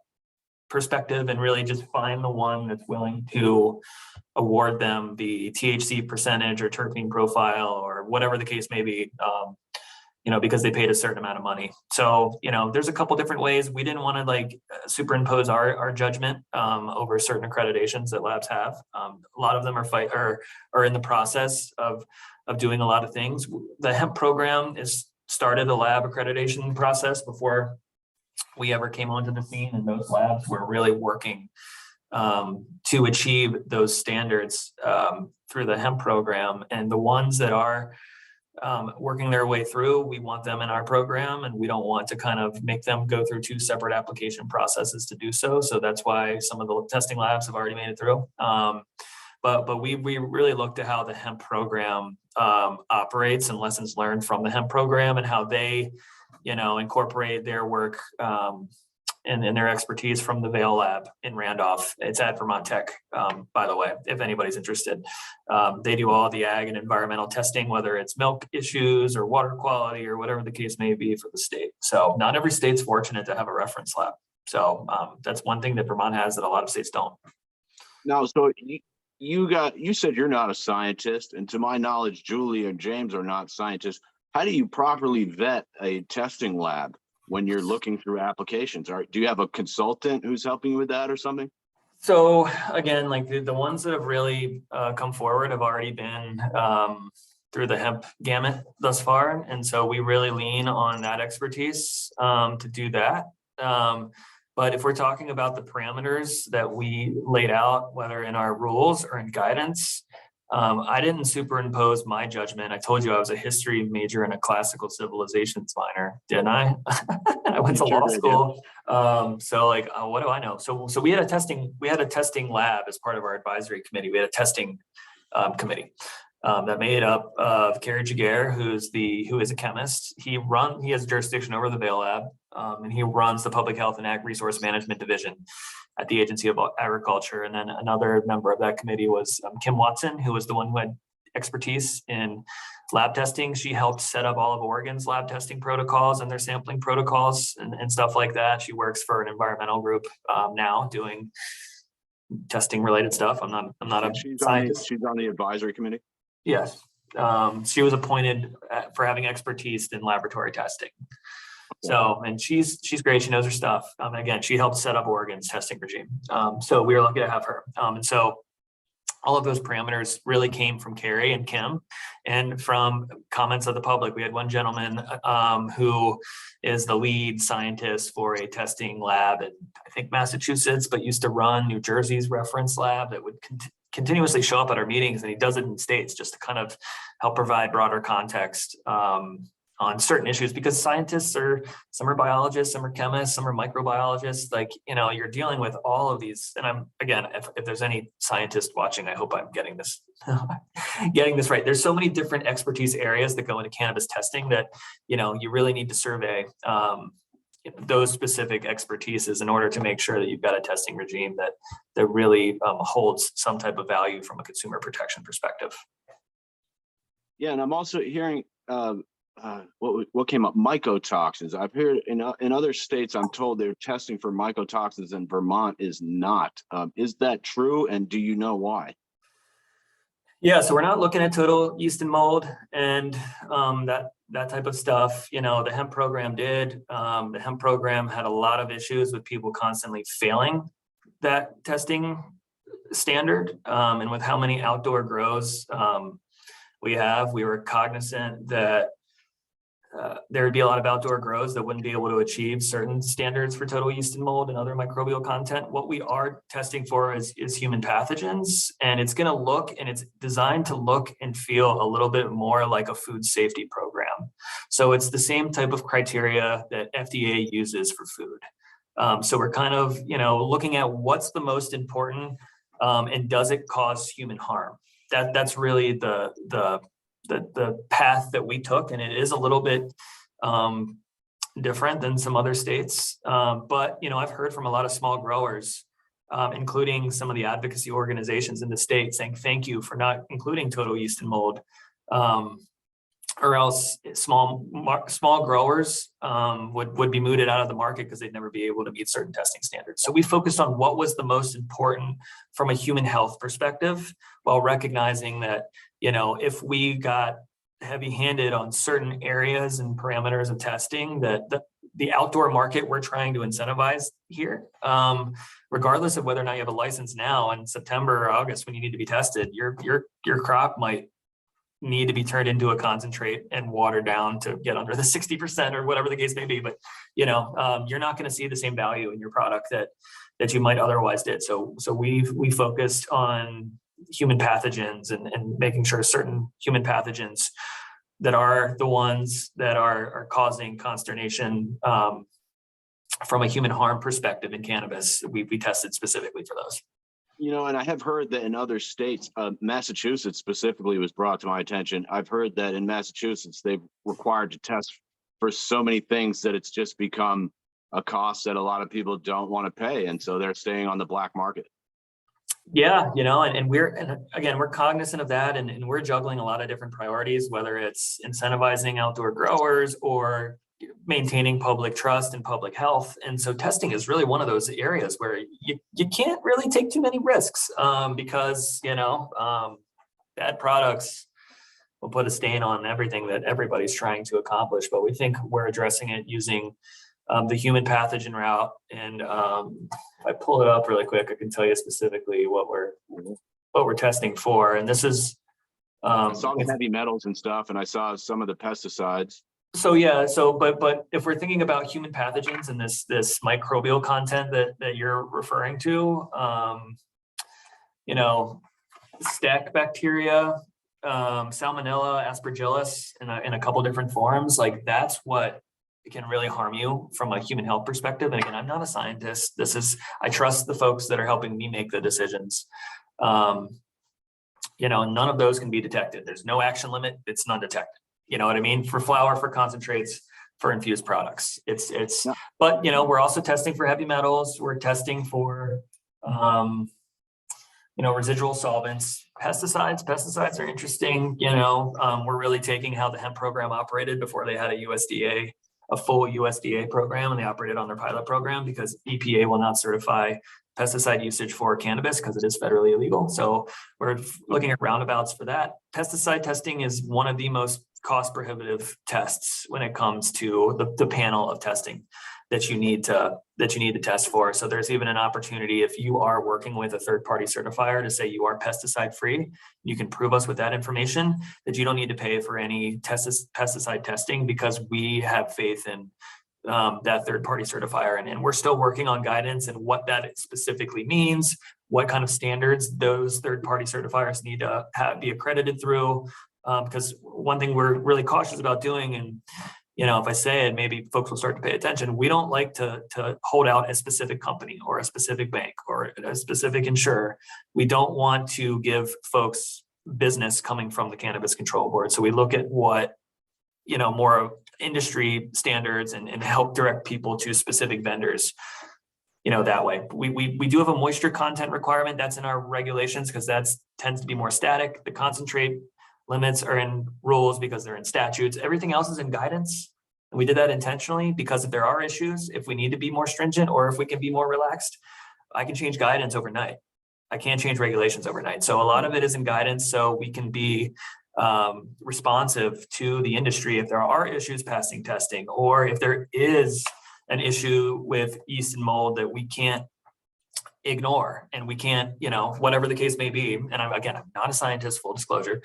perspective and really just find the one that's willing to award them the THC percentage or terpene profile or whatever the case may be, because they paid a certain amount of money. So, there's a couple different ways. We didn't want to like superimpose our judgment over certain accreditations that labs have. A lot of them are in the process of doing a lot of things. The hemp program started a lab accreditation process before we ever came onto the scene, and those labs were really working to achieve those standards through the hemp program. And the ones that are working their way through, we want them in our program, and we don't want to kind of make them go through two separate application processes to do so. So that's why some of the testing labs have already made it through. But we really looked at how the hemp program operates and lessons learned from the hemp program and how they, incorporate their work and their expertise from the Vail lab in Randolph. It's at Vermont Tech, by the way, if anybody's interested. They do all the ag and environmental testing, whether it's milk issues or water quality or whatever the case may be for the state. So not every state's fortunate to have a reference lab. So that's one thing that Vermont has that a lot of states don't. Now, so you said you're not a scientist, and to my knowledge, Julie and James are not scientists. How do you properly vet a testing lab when you're looking through applications? Do you have a consultant who's helping you with that or something? So again, like the ones that have really come forward have already been through the hemp gamut thus far. And so we really lean on that expertise to do that. But if we're talking about the parameters that we laid out, whether in our rules or in guidance, I didn't superimpose my judgment. I told you I was a history major and a classical civilizations minor, didn't I? I went to law school. So like, what do I know? So we had a testing lab as part of our advisory committee. We had a testing committee that made up of Kerry Jaguar, who is a chemist. He has jurisdiction over the Vail lab, and he runs the Public Health and Ag Resource Management Division at the Agency of Agriculture. And then another member of that committee was Kim Watson, who was the one who had expertise in lab testing. She helped set up all of Oregon's lab testing protocols and their sampling protocols and stuff like that. She works for an environmental group now doing testing related stuff. I'm not a scientist. She's on the advisory committee. Yes. She was appointed for having expertise in laboratory testing. So, and she's great. She knows her stuff. Again, she helped set up Oregon's testing regime. So we were lucky to have her. And so all of those parameters really came from Kerry and Kim and from comments of the public. We had one gentleman who is the lead scientist for a testing lab in, I think, Massachusetts, but used to run New Jersey's reference lab that would continuously show up at our meetings. And he does it in states just to kind of help provide broader context on certain issues, because scientists some are biologists, some are chemists, some are microbiologists. Like, you're dealing with all of these. And if there's any scientist watching, I hope I'm getting this right. There's so many different expertise areas that go into cannabis testing that, you really need to survey those specific expertises in order to make sure that you've got a testing regime that really holds some type of value from a consumer protection perspective. Yeah, and I'm also hearing what came up, mycotoxins. I've heard in other states, I'm told they're testing for mycotoxins, and Vermont is not. Is that true? And do you know why? Yeah, so we're not looking at total yeast and mold and that type of stuff. The hemp program did. The hemp program had a lot of issues with people constantly failing that testing standard. And with how many outdoor grows we were cognizant that there would be a lot of outdoor grows that wouldn't be able to achieve certain standards for total yeast and mold and other microbial content. What we are testing for is human pathogens, and it's going to look, and it's designed to look and feel a little bit more like a food safety program. So it's the same type of criteria that FDA uses for food. So we're kind of, looking at what's the most important, and does it cause human harm? That's really the path that we took, and it is a little bit different than some other states. But I've heard from a lot of small growers, including some of the advocacy organizations in the state, saying thank you for not including total yeast and mold or else small growers would be mooted out of the market because they'd never be able to meet certain testing standards. So we focused on what was the most important from a human health perspective, while recognizing that, if we got heavy-handed on certain areas and parameters of testing, that the outdoor market we're trying to incentivize here, regardless of whether or not you have a license now in September or August when you need to be tested, your crop might need to be turned into a concentrate and watered down to get under the 60% or whatever the case may be. But, you're not going to see the same value in your product that you might otherwise did. So we focused on human pathogens and making sure certain human pathogens that are the ones that are causing consternation from a human harm perspective in cannabis, we tested specifically for those. And I have heard that in other states, Massachusetts specifically was brought to my attention. I've heard that in Massachusetts, they've required to test for so many things that it's just become a cost that a lot of people don't want to pay. And so they're staying on the black market. Yeah, and we're cognizant of that, and we're juggling a lot of different priorities, whether it's incentivizing outdoor growers or maintaining public trust and public health. And so testing is really one of those areas where you can't really take too many risks because, bad products will put a stain on everything that everybody's trying to accomplish. But we think we're addressing it using the human pathogen route. And if I pull it up really quick, I can tell you specifically what we're testing for. And this is I saw the heavy metals and stuff, and I saw some of the pesticides. So yeah, but if we're thinking about human pathogens and this microbial content that you're referring to, staph bacteria, salmonella, aspergillus in a couple different forms, like that's what can really harm you from a human health perspective. And again, I'm not a scientist. I trust the folks that are helping me make the decisions. None of those can be detected. There's no action limit. It's non-detected. You know what I mean? For flour, for concentrates, for infused products. Yeah. But we're also testing for heavy metals. We're testing for residual solvents. Pesticides are interesting. We're really taking how the hemp program operated before they had a full USDA program, and they operated on their pilot program because EPA will not certify pesticide usage for cannabis because it is federally illegal. So we're looking at roundabouts for that. Pesticide testing is one of the most cost prohibitive tests when it comes to the panel of testing that you need to test for. So there's even an opportunity, if you are working with a third-party certifier, to say you are pesticide free. You can prove us with that information that you don't need to pay for any pesticide testing because we have faith in that third-party certifier. And we're still working on guidance and what that specifically means, what kind of standards those third-party certifiers need to be accredited through. Because one thing we're really cautious about doing, and if I say it, maybe folks will start to pay attention. We don't like to hold out a specific company or a specific bank or a specific insurer. We don't want to give folks business coming from the Cannabis Control Board. So we look at what, more industry standards and help direct people to specific vendors, that way. We do have a moisture content requirement that's in our regulations because that tends to be more static. The concentrate limits are in rules because they're in statutes. Everything else is in guidance. And we did that intentionally because if there are issues, if we need to be more stringent or if we can be more relaxed, I can change guidance overnight. I can't change regulations overnight. So a lot of it is in guidance so we can be responsive to the industry if there are issues passing testing, or if there is an issue with yeast and mold that we can't ignore and we can't, whatever the case may be. And I'm not a scientist, full disclosure.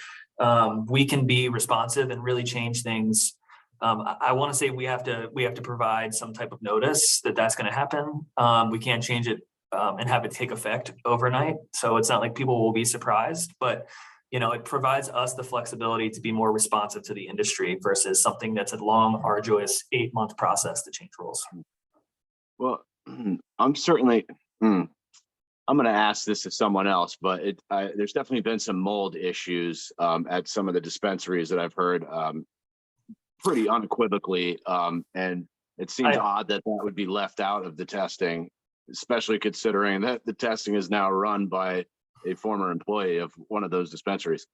We can be responsive and really change things. I want to say we have to provide some type of notice that that's going to happen. We can't change it and have it take effect overnight. So it's not like people will be surprised, but it provides us the flexibility to be more responsive to the industry versus something that's a long, arduous 8-month process to change rules. Well, I'm certainly, I'm going to ask this to someone else, but there's definitely been some mold issues at some of the dispensaries that I've heard pretty unequivocally. And it seems odd that would be left out of the testing, especially considering that the testing is now run by a former employee of one of those dispensaries.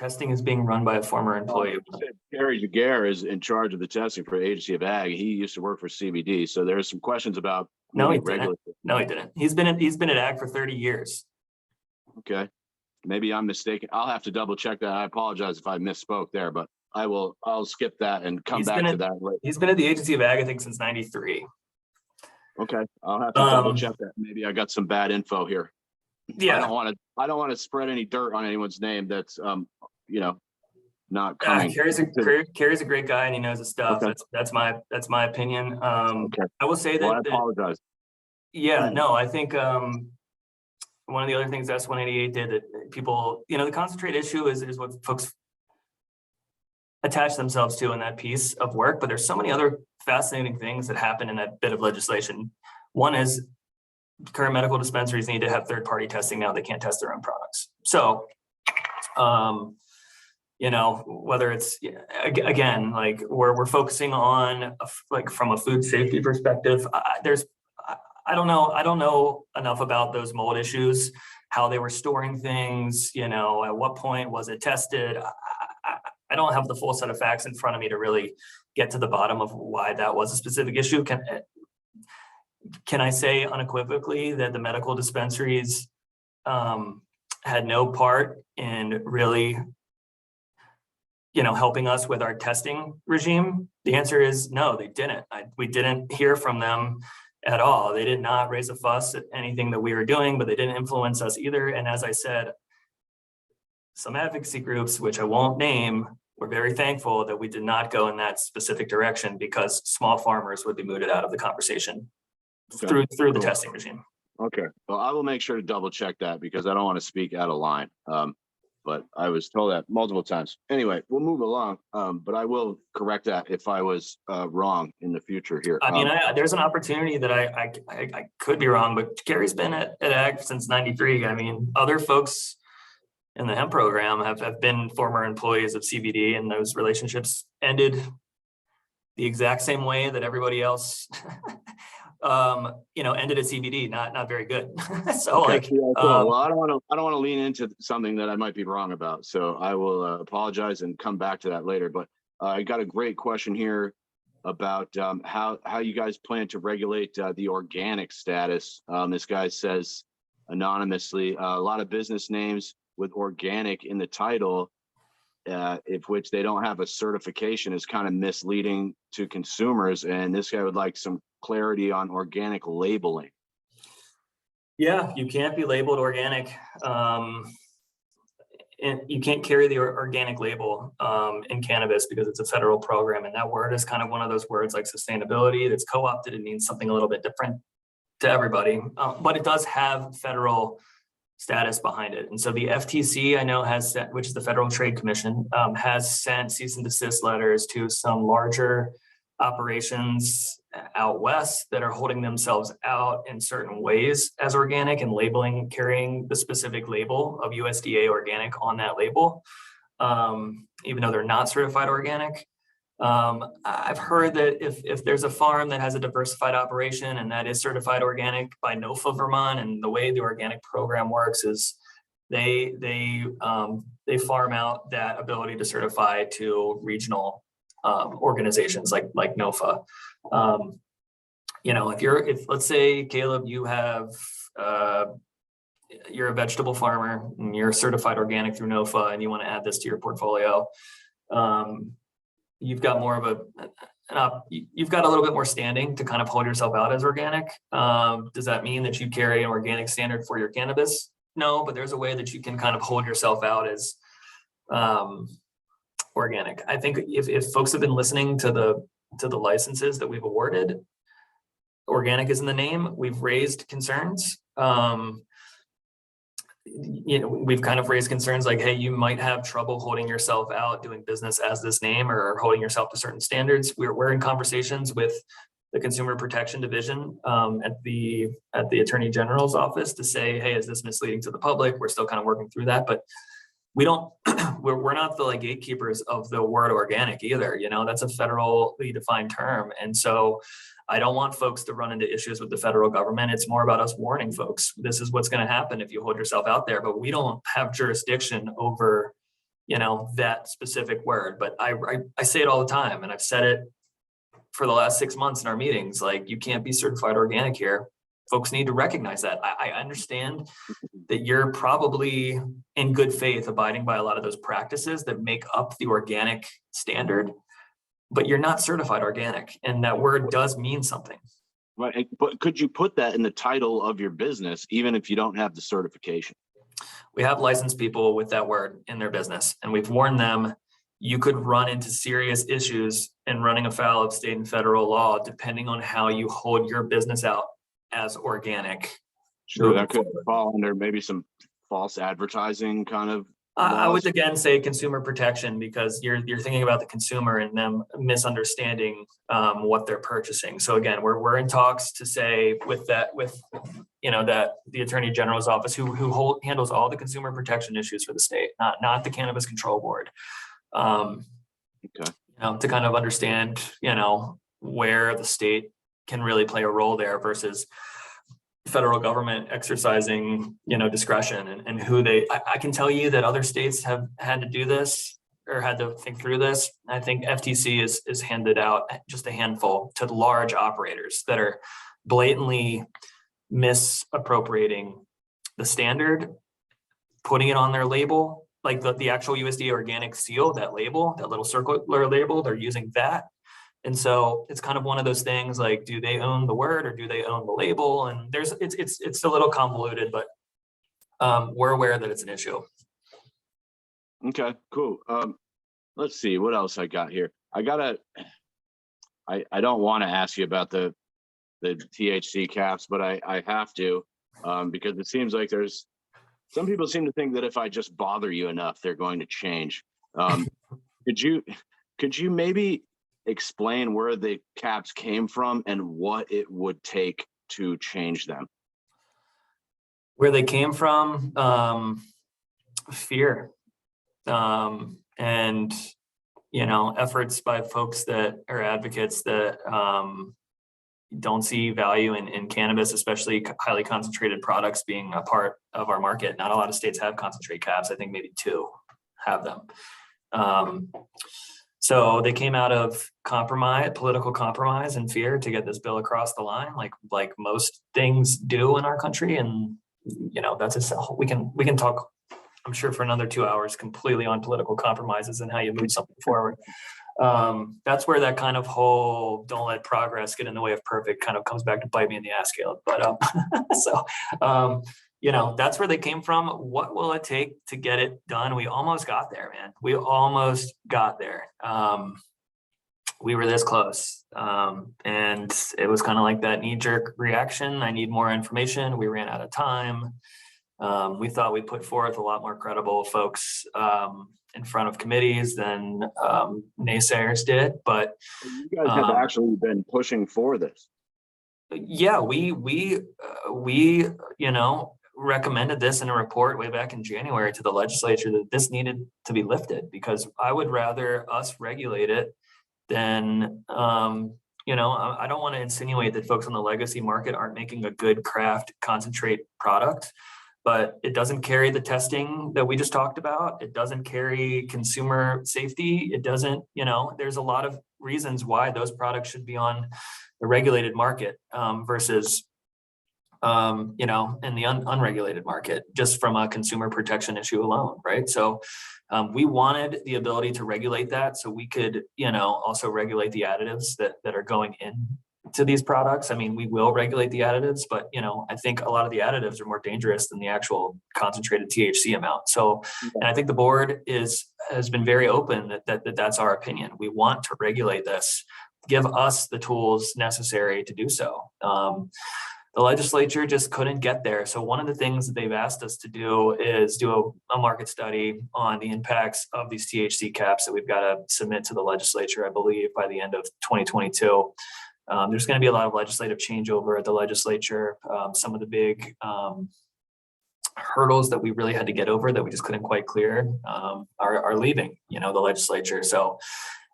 Testing is being run by a former employee. Gary Jaguar is in charge of the testing for the Agency of Ag. He used to work for CBD. So there's some questions about No, he regular. didn't. No, he didn't. He's been at Ag for 30 years. Okay. Maybe I'm mistaken. I'll have to double check that. I apologize if I misspoke there, but I'll skip that and come back to that later. He's been at the Agency of Ag, I think, since 93. Okay. I'll have to double check that. Maybe I got some bad info here. Yeah. I don't want to spread any dirt on anyone's name that's not coming. Kerry's a great guy and he knows his stuff. Okay. That's my opinion. Okay. I will say that. I apologize. Yeah, no, I think one of the other things S188 did that people, the concentrate issue is what folks attach themselves to in that piece of work, but there's so many other fascinating things that happen in that bit of legislation. One is current medical dispensaries need to have third-party testing now. They can't test their own products. So, whether it's, again, like we're focusing on from a food safety perspective, I don't know enough about those mold issues, how they were storing things, at what point was it tested? I don't have the full set of facts in front of me to really get to the bottom of why that was a specific issue. Can I say unequivocally that the medical dispensaries had no part in really, helping us with our testing regime? The answer is no, they didn't. We didn't hear from them at all. They did not raise a fuss at anything that we were doing, but they didn't influence us either. And as I said, some advocacy groups, which I won't name, were very thankful that we did not go in that specific direction because small farmers would be mooted out of the conversation through the testing regime. Okay. Well, I will make sure to double check that because I don't want to speak out of line. But I was told that multiple times. Anyway, we'll move along. But I will correct that if I was wrong in the future here. I mean, there's an opportunity that I could be wrong, but Gary's been at Ag since 93. I mean, other folks in the hemp program have been former employees of CBD, and those relationships ended the exact same way that everybody else ended at CBD, not very good. So okay. Well, I don't want to lean into something that I might be wrong about. So I will apologize and come back to that later. But I got a great question here about how you guys plan to regulate the organic status. This guy says anonymously, a lot of business names with organic in the title, if which they don't have a certification, is kind of misleading to consumers. And this guy would like some clarity on organic labeling. Yeah, you can't be labeled organic. And you can't carry the organic label in cannabis because it's a federal program. And that word is kind of one of those words like sustainability that's co-opted. It means something a little bit different to everybody, but it does have federal status behind it. And so the FTC, I know, has sent, which is the Federal Trade Commission, has sent cease and desist letters to some larger operations out west that are holding themselves out in certain ways as organic and labeling, carrying the specific label of USDA organic on that label, even though they're not certified organic. I've heard that if there's a farm that has a diversified operation and that is certified organic by NOFA Vermont, and the way the organic program works is they farm out that ability to certify to regional organizations like NOFA. If let's say, Caleb, you're a vegetable farmer and you're certified organic through NOFA and you want to add this to your portfolio, you've got more of you've got a little bit more standing to kind of hold yourself out as organic. Does that mean that you carry an organic standard for your cannabis? No, but there's a way that you can kind of hold yourself out as organic. I think if folks have been listening to the licenses that we've awarded, organic is in the name. We've raised concerns. We've kind of raised concerns like, hey, you might have trouble holding yourself out doing business as this name or holding yourself to certain standards. We're in conversations with the Consumer Protection Division at the Attorney General's office to say, hey, is this misleading to the public? We're still kind of working through that, but we don't, we're not the gatekeepers of the word organic either. That's a federally defined term. And so I don't want folks to run into issues with the federal government. It's more about us warning folks, this is what's going to happen if you hold yourself out there, but we don't have jurisdiction over that specific word. But I say it all the time, and I've said it for the last 6 months in our meetings, like, you can't be certified organic here. Folks need to recognize that. I understand that you're probably in good faith abiding by a lot of those practices that make up the organic standard, but you're not certified organic, and that word does mean something. Right, but could you put that in the title of your business, even if you don't have the certification? We have licensed people with that word in their business, and we've warned them you could run into serious issues in running afoul of state and federal law, depending on how you hold your business out as organic. Sure, that could fall under maybe some false advertising kind of I would laws. again say consumer protection, because you're thinking about the consumer and them misunderstanding what they're purchasing. So again, we're in talks to say that the Attorney General's office, who handles all the consumer protection issues for the state, not the Cannabis Control Board. Okay. To kind of understand, where the state can really play a role there versus federal government exercising, discretion, and who I can tell you that other states have had to do this or had to think through this. I think FTC is handed out just a handful to large operators that are blatantly misappropriating the standard, putting it on their label, like the actual USDA organic seal, that label, that little circular label, they're using that. And so it's kind of one of those things, like, do they own the word or do they own the label? And it's a little convoluted, but we're aware that it's an issue. Okay, cool. Let's see what else I got here. I don't want to ask you about the THC caps, but I have to, because it seems like some people seem to think that if I just bother you enough, they're going to change. Could you maybe explain where the caps came from and what it would take to change them? Where they came from, fear, and efforts by folks that are advocates that don't see value in cannabis, especially highly concentrated products being a part of our market. Not a lot of states have concentrate caps. I think maybe 2 have them. So they came out of political compromise and fear to get this bill across the line, like most things do in our country. And that's we can talk, I'm sure, for another 2 hours completely on political compromises and how you move something forward. That's where that kind of whole "don't let progress get in the way of perfect" kind of comes back to bite me in the ass, Caleb. But that's where they came from. What will it take to get it done? We almost got there, man. We almost got there. We were this close. And it was kind of like that knee-jerk reaction. I need more information. We ran out of time. We thought we put forth a lot more credible folks in front of committees than naysayers did. But you guys have actually been pushing for this. Yeah, we recommended this in a report way back in January to the legislature that this needed to be lifted, because I would rather us regulate it than I don't want to insinuate that folks on the legacy market aren't making a good craft concentrate product, but it doesn't carry the testing that we just talked about. It doesn't carry consumer safety. It doesn't, there's a lot of reasons why those products should be on the regulated market versus in the unregulated market, just from a consumer protection issue alone, right? So we wanted the ability to regulate that so we could, also regulate the additives that are going into these products. I mean, we will regulate the additives, but, I think a lot of the additives are more dangerous than the actual concentrated THC amount. So, and I think the board has been very open that's our opinion. We want to regulate this, give us the tools necessary to do so. The legislature just couldn't get there. So one of the things that they've asked us to do is do a market study on the impacts of these THC caps that we've got to submit to the legislature, I believe, by the end of 2022. There's going to be a lot of legislative changeover at the legislature. Some of the big hurdles that we really had to get over that we just couldn't quite clear are leaving, the legislature. So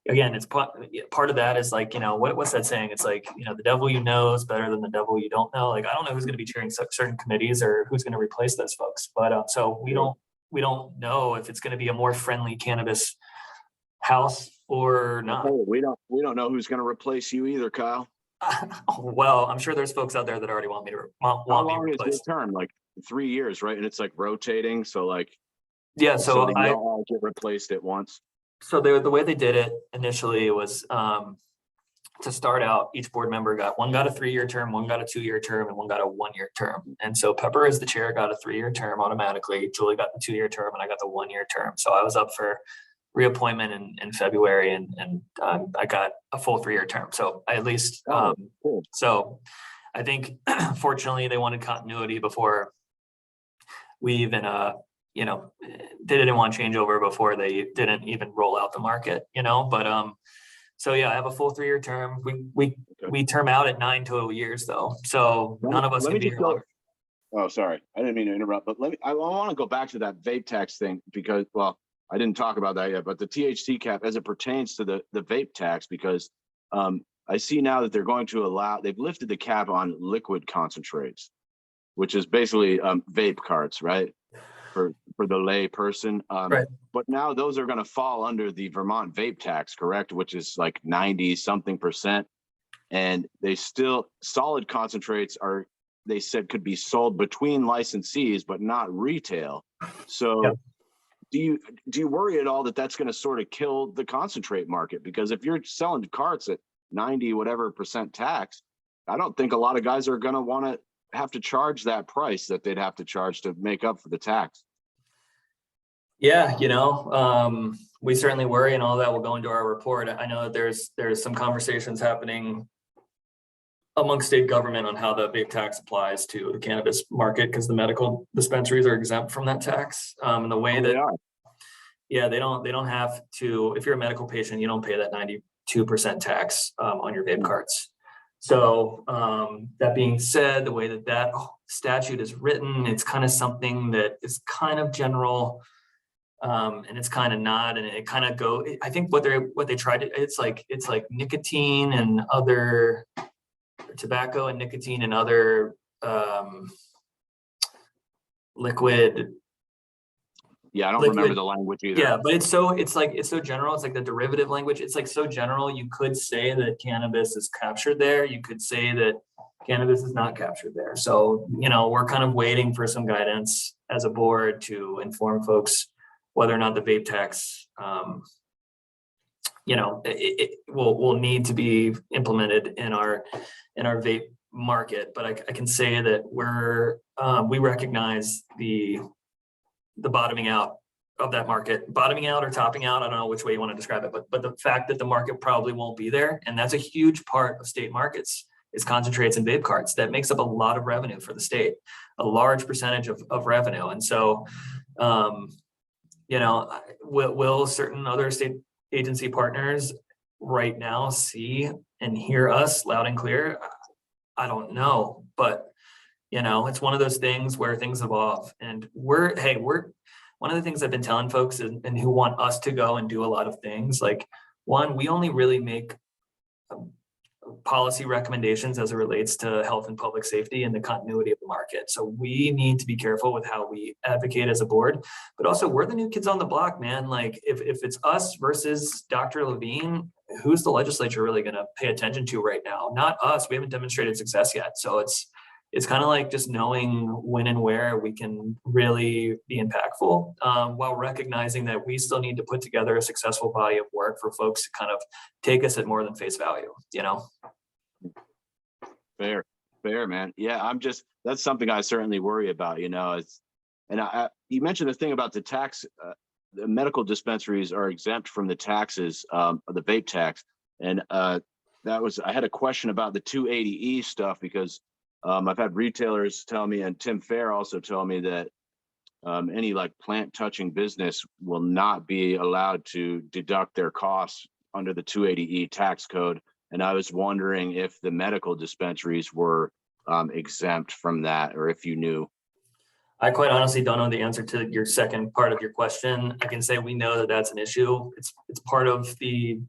again, it's part of that is like, what's that saying? It's like, the devil you know is better than the devil you don't know. Like, I don't know who's going to be chairing certain committees or who's going to replace those folks. But so we don't we don't know if it's going to be a more friendly cannabis house or not. Oh, we don't know who's going to replace you either, Kyle. Well, I'm sure there's folks out there that already want me to How long is replaced. your term? Like 3 years, right? And it's like rotating. So like, Yeah. so So they don't all get replaced at once. So the way they did it initially was to start out, each board member one got a 3-year term, one got a 2-year term, and one got a 1-year term. And so Pepper, as the chair, got a 3-year term automatically. Julie got the 2-year term, and I got the 1-year term. So I was up for reappointment in February, and I got a full 3-year term. So I at least Cool. so I think fortunately they wanted continuity before we even they didn't want changeover before they didn't even roll out the market, but so yeah, I have a full 3-year term. We term out at 9 total years though, so none of us can be here longer. Oh, sorry, I didn't mean to interrupt, but I want to go back to that vape tax thing because, well, I didn't talk about that yet, but the THC cap as it pertains to the vape tax, because I see now that they're going to they've lifted the cap on liquid concentrates, which is basically vape carts, right? For the lay person. Right. But now those are going to fall under the Vermont vape tax, correct? Which is like 90 something %. And they still, solid concentrates they said could be sold between licensees, but not retail. So Yep. do you worry at all that that's going to sort of kill the concentrate market? Because if you're selling carts at 90 whatever % tax, I don't think a lot of guys are going to want to have to charge that price that they'd have to charge to make up for the tax. Yeah, we certainly worry, and all that will go into our report. I know that there's some conversations happening among state government on how the vape tax applies to the cannabis market, because the medical dispensaries are exempt from that tax. And the way that they don't have to. If you're a medical patient, you don't pay that 92% tax on your vape carts. So that being said, the way that statute is written, it's kind of something that is kind of general, and it's kind of not, and it kind of I think what they tried to, it's like nicotine and other tobacco and nicotine and other liquid. Yeah, I don't remember the language either. Yeah, but it's so general. It's like the derivative language. It's like so general. You could say that cannabis is captured there. You could say that cannabis is not captured there. So, we're kind of waiting for some guidance as a board to inform folks whether or not the vape tax, it will need to be implemented in our vape market. But I can say that we recognize the bottoming out of that market, bottoming out or topping out. I don't know which way you want to describe it, but the fact that the market probably won't be there, and that's a huge part of state markets, is concentrates and vape carts. That makes up a lot of revenue for the state, a large percentage of revenue. And so, will certain other state agency partners right now see and hear us loud and clear? I don't know, but it's one of those things where things evolve, and we're one of the things I've been telling folks and who want us to go and do a lot of things, like, one, we only really make policy recommendations as it relates to health and public safety and the continuity of the market. So we need to be careful with how we advocate as a board, but also we're the new kids on the block, man. Like if it's us versus Dr. Levine, who's the legislature really going to pay attention to right now? Not us. We haven't demonstrated success yet. So it's kind of like just knowing when and where we can really be impactful, while recognizing that we still need to put together a successful body of work for folks to kind of take us at more than face value, Fair, man. Yeah, that's something I certainly worry about, you mentioned the thing about the tax, the medical dispensaries are exempt from the taxes, of the vape tax. And I had a question about the 280E stuff, because I've had retailers tell me, and Tim Fair also told me, that any like plant touching business will not be allowed to deduct their costs under the 280E tax code. And I was wondering if the medical dispensaries were exempt from that, or if you knew. I quite honestly don't know the answer to your second part of your question. I can say we know that that's an issue. It's part of the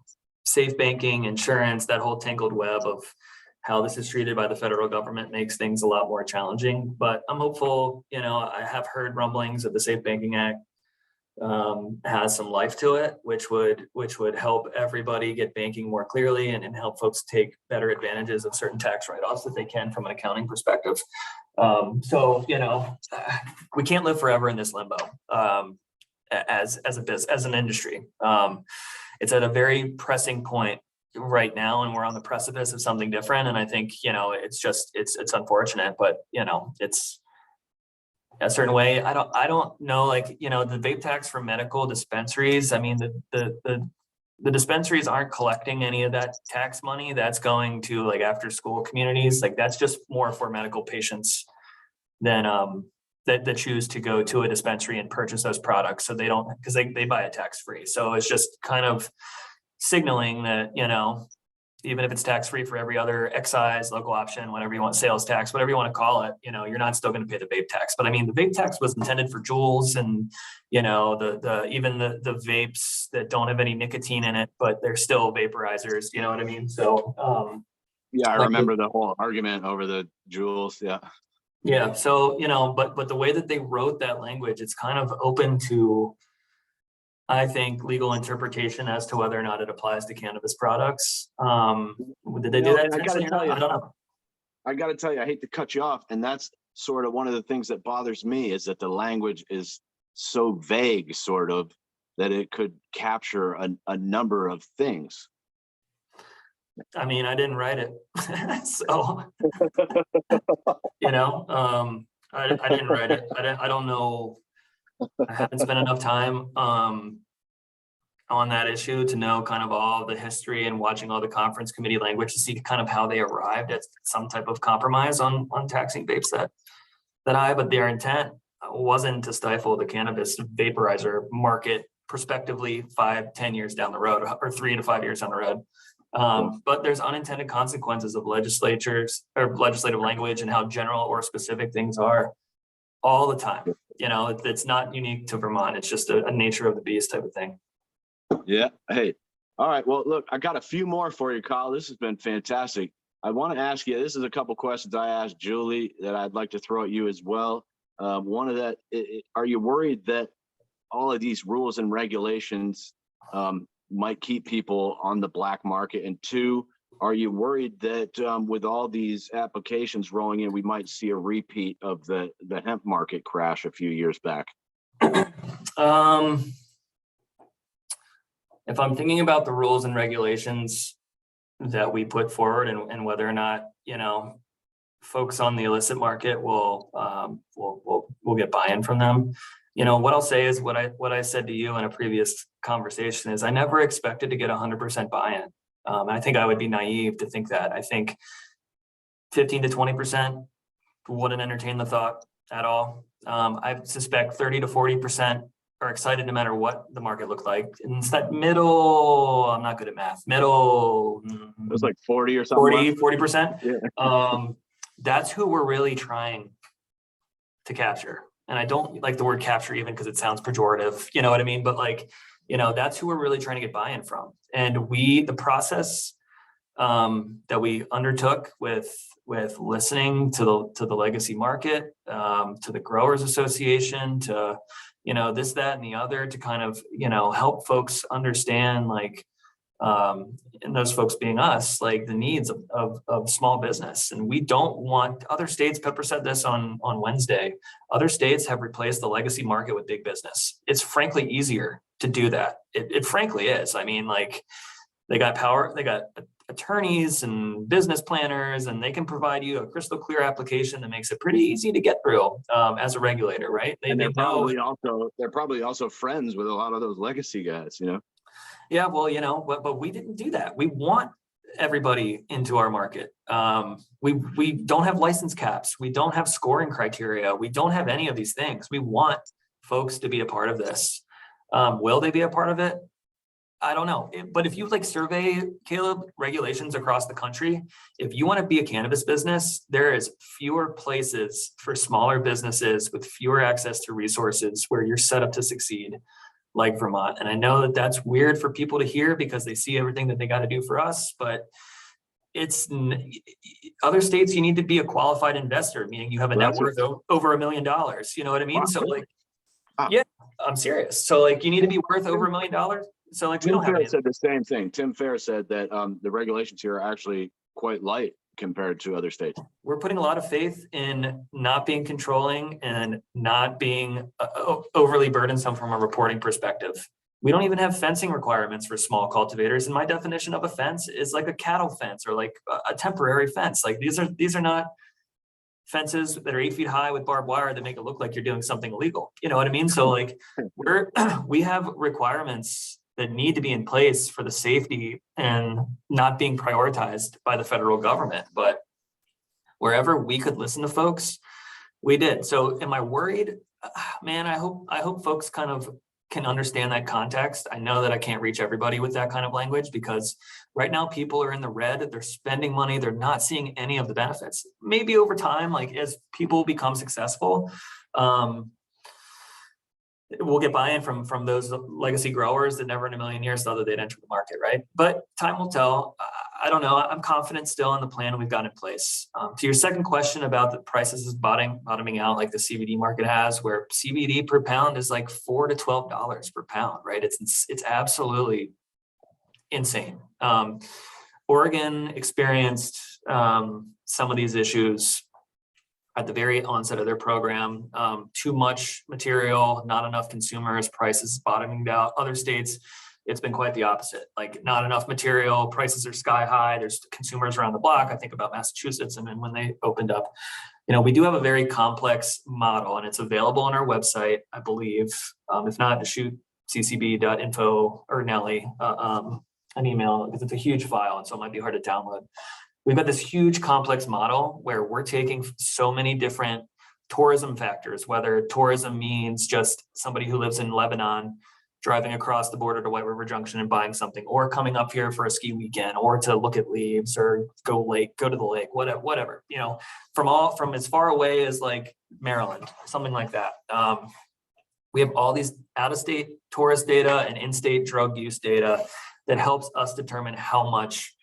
safe banking, insurance, that whole tangled web of how this is treated by the federal government makes things a lot more challenging. But I'm hopeful. I have heard rumblings of the Safe Banking Act has some life to it, which would help everybody get banking more clearly and help folks take better advantages of certain tax write-offs that they can from an accounting perspective. So, we can't live forever in this limbo as an industry. It's at a very pressing point right now, and we're on the precipice of something different. And I think, it's unfortunate, but it's a certain way. I don't know, the vape tax for medical dispensaries. I mean, the dispensaries aren't collecting any of that tax money. That's going to like after school communities. Like that's just more for medical patients than that choose to go to a dispensary and purchase those products. So they don't, because they buy it tax free. So it's just kind of signaling that, even if it's tax-free for every other excise, local option, whatever you want, sales tax, whatever you want to call it, you're not still going to pay the vape tax. But I mean, the vape tax was intended for jewels and, even the vapes that don't have any nicotine in it, but they're still vaporizers. You know what I mean? So, yeah, I remember the whole argument over the jewels. Yeah. Yeah. So, but the way that they wrote that language, it's kind of open to, I think, legal interpretation as to whether or not it applies to cannabis products. Did they do that intentionally or not? I don't know. I got to tell you, I hate to cut you off. And that's sort of one of the things that bothers me is that the language is so vague, sort of, that it could capture a number of things. I mean, I didn't write it. So, I didn't write it. I don't know. I haven't spent enough time on that issue to know kind of all the history and watching all the conference committee language to see kind of how they arrived at some type of compromise on taxing vapes but their intent wasn't to stifle the cannabis vaporizer market prospectively 5-10 years down the road, or 3 to 5 years down the road. But there's unintended consequences of legislatures or legislative language and how general or specific things are all the time. It's not unique to Vermont. It's just a nature of the beast type of thing. Yeah. Hey, all right. Well, look, I got a few more for you, Kyle. This has been fantastic. I want to ask you, this is a couple questions I asked Julie that I'd like to throw at you as well. One of that, are you worried that all of these rules and regulations might keep people on the black market? And two, are you worried that with all these applications rolling in, we might see a repeat of the hemp market crash a few years back? If I'm thinking about the rules and regulations that we put forward and whether or not, folks on the illicit market will get buy-in from them. What I'll say is what I said to you in a previous conversation is I never expected to get 100% buy-in. I think I would be naive to think that. I think 15 to 20% wouldn't entertain the thought at all. I suspect 30 to 40% are excited no matter what the market looked like. And it's that middle, I'm not good at math, middle. It was like 40 or something. 40%. Yeah. That's who we're really trying to capture. And I don't like the word capture even because it sounds pejorative, you know what I mean? But that's who we're really trying to get buy-in from. And the process that we undertook with listening to the legacy market, to the Growers Association, to, this, that, and the other, to kind of, help folks understand, and those folks being us, the needs of small business. And we don't want other states, Pepper said this on Wednesday, other states have replaced the legacy market with big business. It's frankly easier to do that. It frankly is. I mean, they got power, they got attorneys and business planners, and they can provide you a crystal clear application that makes it pretty easy to get through as a regulator, right? They're probably also friends with a lot of those legacy guys, Yeah, well, but we didn't do that. We want everybody into our market. We don't have license caps. We don't have scoring criteria. We don't have any of these things. We want folks to be a part of this. Will they be a part of it? I don't know. But if you survey, Caleb, regulations across the country, if you want to be a cannabis business, there is fewer places for smaller businesses with fewer access to resources where you're set up to succeed, like Vermont. And I know that that's weird for people to hear because they see everything that they got to do for us, but it's other states, you need to be a qualified investor, meaning you have a net worth over $1 million. You know what I mean? So Yeah, I'm serious. So like, you need to be worth over $1 million. So like, we Tim don't have Fair any. said the same thing. Tim Fair said that the regulations here are actually quite light compared to other states. We're putting a lot of faith in not being controlling and not being overly burdensome from a reporting perspective. We don't even have fencing requirements for small cultivators. And my definition of a fence is like a cattle fence or like a temporary fence. Like these are not fences that are 8 feet high with barbed wire that make it look like you're doing something illegal. You know what I mean? So like we have requirements that need to be in place for the safety and not being prioritized by the federal government. But wherever we could listen to folks, we did. So am I worried? Man, I hope folks kind of can understand that context. I know that I can't reach everybody with that kind of language because right now people are in the red, they're spending money, they're not seeing any of the benefits. Maybe over time, like as people become successful, we'll get buy-in from those legacy growers that never in a million years thought that they'd enter the market, right? But time will tell. I don't know. I'm confident still in the plan we've got in place. To your second question about the prices is bottoming out like the CBD market has, where CBD per pound is like $4 to $12 per pound, right? It's absolutely insane. Oregon experienced some of these issues at the very onset of their program. Too much material, not enough consumers, prices bottoming out. Other states, it's been quite the opposite. Like not enough material, prices are sky high. There's consumers around the block. I think about Massachusetts and then when they opened up. You know, we do have a very complex model and it's available on our website, I believe. If not, to shoot ccb.info or Nelly an email because it's a huge file and so it might be hard to download. We've got this huge complex model where we're taking so many different tourism factors, whether tourism means just somebody who lives in Lebanon driving across the border to White River Junction and buying something, or coming up here for a ski weekend, or to look at leaves, or go to the lake, whatever, you know, from as far away as like Maryland, something like that. We have all these out-of-state tourist data and in-state drug use data that helps us determine how much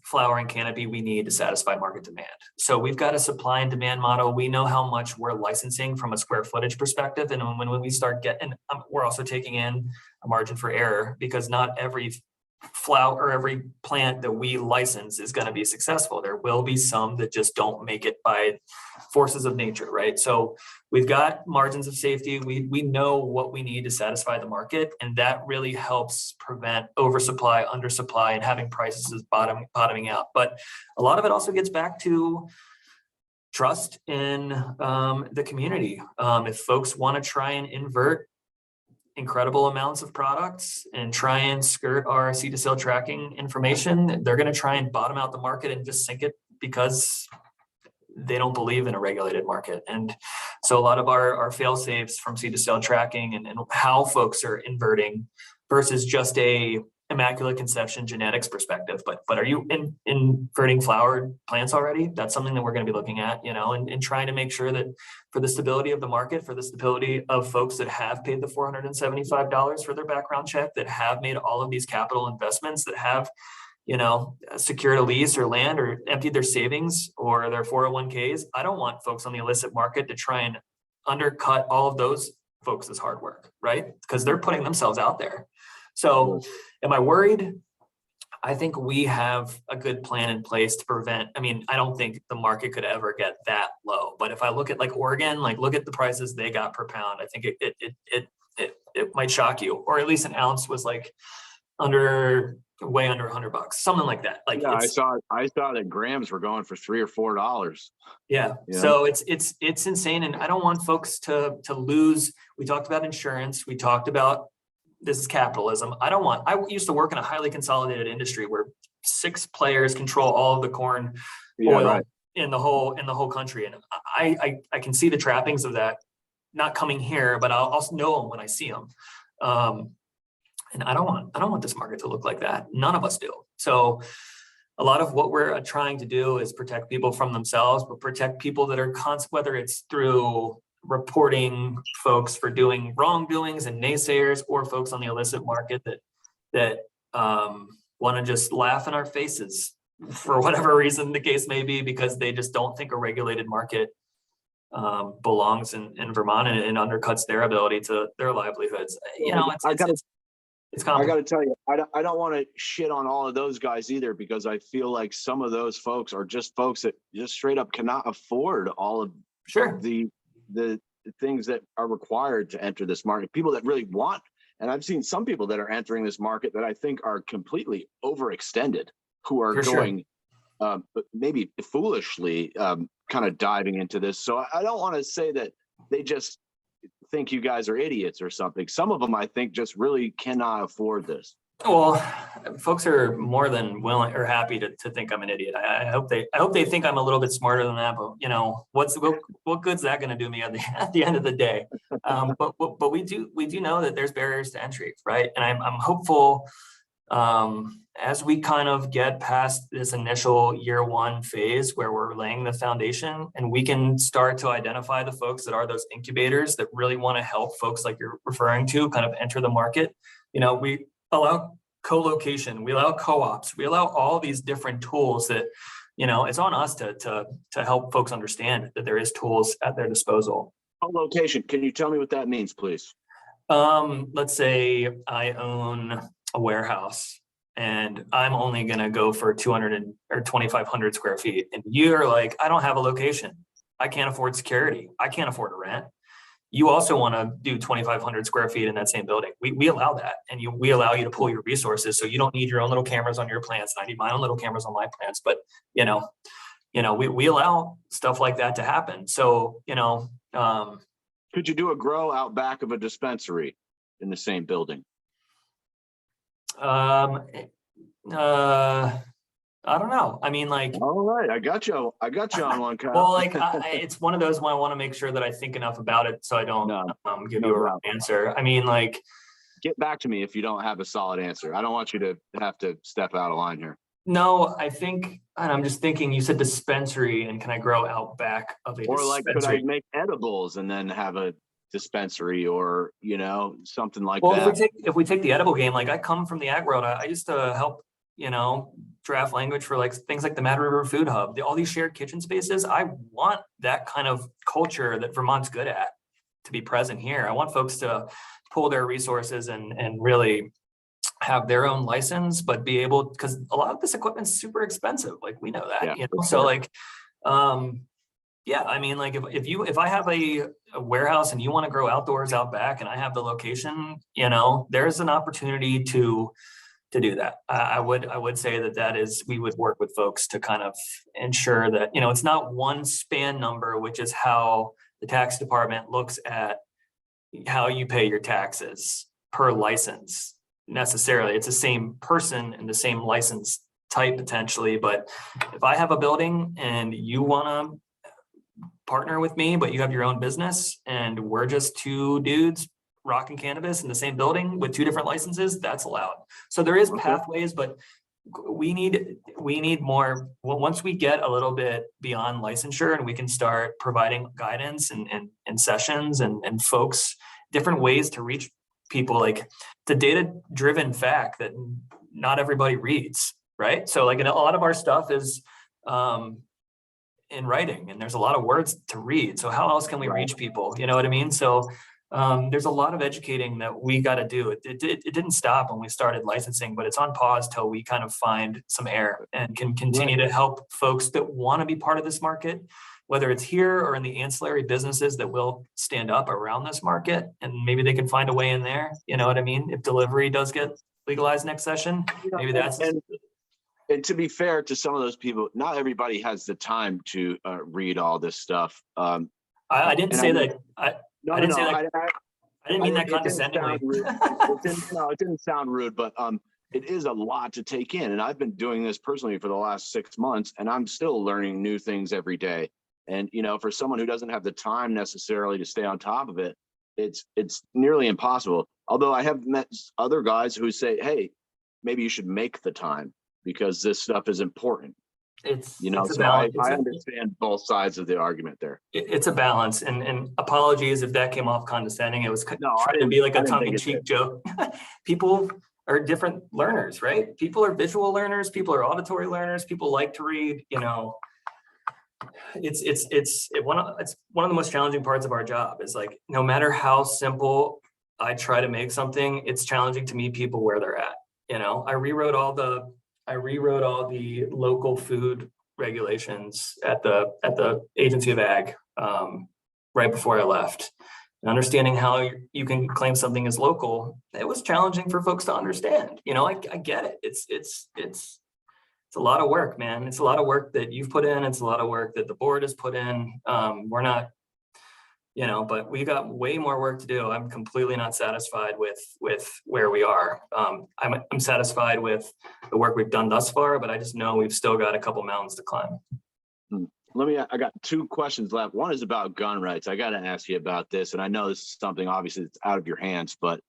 flowering canopy we need to satisfy market demand. So we've got a supply and demand model. We know how much we're licensing from a square footage perspective. And when we start getting, we're also taking in a margin for error because not every flower or every plant that we license is going to be successful. There will be some that just don't make it by forces of nature, right? So we've got margins of safety. We know what we need to satisfy the market, and that really helps prevent oversupply, undersupply, and having prices bottoming out. But a lot of it also gets back to trust in the community. If folks want to try and invert incredible amounts of products and try and skirt our seed to sale tracking information, they're going to try and bottom out the market and just sink it because they don't believe in a regulated market. And so a lot of our fail safes from seed to sale tracking and how folks are inverting versus just a immaculate conception genetics perspective. But are you inverting flowered plants already? That's something that we're going to be looking at, you know, and trying to make sure that for the stability of the market, for the stability of folks that have paid the $475 for their background check, that have made all of these capital investments, that have, you know, secured a lease or land or emptied their savings or their 401ks. I don't want folks on the illicit market to try and undercut all of those folks' hard work, right? Because they're putting themselves out there. So am I worried? I think we have a good plan in place to prevent. I mean, I don't think the market could ever get that low. But if I look at like Oregon, like look at the prices they got per pound, I think it might shock you. Or at least an ounce was like way under $100, something like that. Like yeah, I saw that grams were going for $3 or $4. Yeah. So it's insane. And I don't want folks to lose. We talked about insurance. We talked about this is capitalism. I used to work in a highly consolidated industry where 6 players control all of the corn oil in the whole country. And I can see the trappings of that not coming here, but I'll also know them when I see them. And I don't want this market to look like that. None of us do. So a lot of what we're trying to do is protect people from themselves, but protect people that are whether it's through reporting folks for doing wrongdoings and naysayers, or folks on the illicit market that want to just laugh in our faces for whatever reason the case may be, because they just don't think a regulated market belongs in Vermont, and it undercuts their ability to their livelihoods. You know, it's I got complicated. to tell you, I don't want to shit on all of those guys either, because I feel like some of those folks are just folks that just straight up cannot afford all of Sure. the things that are required to enter this market. People that really want, and I've seen some people that are entering this market that I think are completely overextended, who are For going maybe foolishly kind of diving into this. So I don't want to say that they just think you guys are idiots or something. Some of them, I think, just really cannot afford this. Well, folks are more than willing or happy to think I'm an idiot. I hope they think I'm a little bit smarter than that. But you know, what good's that going to do me at the end of the day? But we do know that there's barriers to entry, right? And I'm hopeful as we kind of get past this initial year one phase where we're laying the foundation, and we can start to identify the folks that are those incubators that really want to help folks like you're referring to kind of enter the market. You know, we allow co-location, we allow co-ops, we allow all these different tools that, you know, it's on us to help folks understand that there is tools at their disposal. Co-location, can you tell me what that means, please? Let's say I own a warehouse and I'm only going to go for 200 or 2,500 square feet. And you're like, I don't have a location. I can't afford security. I can't afford a rent. You also want to do 2,500 square feet in that same building. We allow that. And we allow you to pull your resources. So you don't need your own little cameras on your plants. And I need my own little cameras on my plants. But, you know, we allow stuff like that to happen. So, you know. Could you do a grow out back of a dispensary in the same building? I don't know. I mean, like, all right, I got you on one, Kyle. Well, like, it's one of those where I want to make sure that I think enough about it so I don't give you a wrong answer. I mean, like, get back to me if you don't have a solid answer. I don't want you to have to step out of line here. No, I think, and I'm just thinking, you said dispensary, and can I grow out back of a dispensary? Or like, could I make edibles and then have a dispensary, or, you know, something like that? Well, if we take the edible game, like, I come from the ag world. I used to help, you know, draft language for like things like the Mad River Food Hub, all these shared kitchen spaces. I want that kind of culture that Vermont's good at to be present here. I want folks to pull their resources and really have their own license, but be able, because a lot of this equipment's super expensive. Like, we know that, yeah, you know, so like, yeah, I mean, like, if I have a warehouse and you want to grow outdoors out back and I have the location, you know, there's an opportunity to do that. I would say we would work with folks to kind of ensure that, you know, it's not one span number, which is how the tax department looks at how you pay your taxes per license necessarily. It's the same person and the same license type potentially. But if I have a building and you want to partner with me, but you have your own business and we're just two dudes rocking cannabis in the same building with two different licenses, that's allowed. So there is pathways, but we need more. Well, once we get a little bit beyond licensure and we can start providing guidance and sessions and folks different ways to reach people, like the data-driven fact that not everybody reads, right? So like, a lot of our stuff is in writing, and there's a lot of words to read. So how else can we reach people? You know what I mean? So there's a lot of educating that we got to do. It didn't stop when we started licensing, but it's on pause till we kind of find some air and can continue to help folks that want to be part of this market, whether it's here or in the ancillary businesses that will stand up around this market, and maybe they can find a way in there. You know what I mean? If delivery does get legalized next session, maybe that's. And to be fair to some of those people, not everybody has the time to read all this stuff. I didn't say that. I didn't mean that condescendingly. It didn't sound rude, but it is a lot to take in. And I've been doing this personally for the last 6 months, and I'm still learning new things every day. And, you know, for someone who doesn't have the time necessarily to stay on top of it, it's nearly impossible. Although I have met other guys who say, hey, maybe you should make the time because this stuff is important. It's, you know, it's so I understand both sides of the argument there. It's a balance, and apologies if that came off condescending. It was trying to be like a tongue-in-cheek joke. People are different learners, right? People are visual learners. People are auditory learners. People like to read, you know. It's one of the most challenging parts of our job is like, no matter how simple I try to make something, it's challenging to meet people where they're at. You know, I rewrote all the local food regulations at the Agency of Ag right before I left. And understanding how you can claim something as local, it was challenging for folks to understand. You know, I get it. It's a lot of work, man. It's a lot of work that you've put in. It's a lot of work that the board has put in. We're not, you know, but we got way more work to do. I'm completely not satisfied with where we are. I'm satisfied with the work we've done thus far, but I just know we've still got a couple mountains to climb. I got two questions left. One is about gun rights. I got to ask you about this, and I know this is something obviously that's out of your hands, but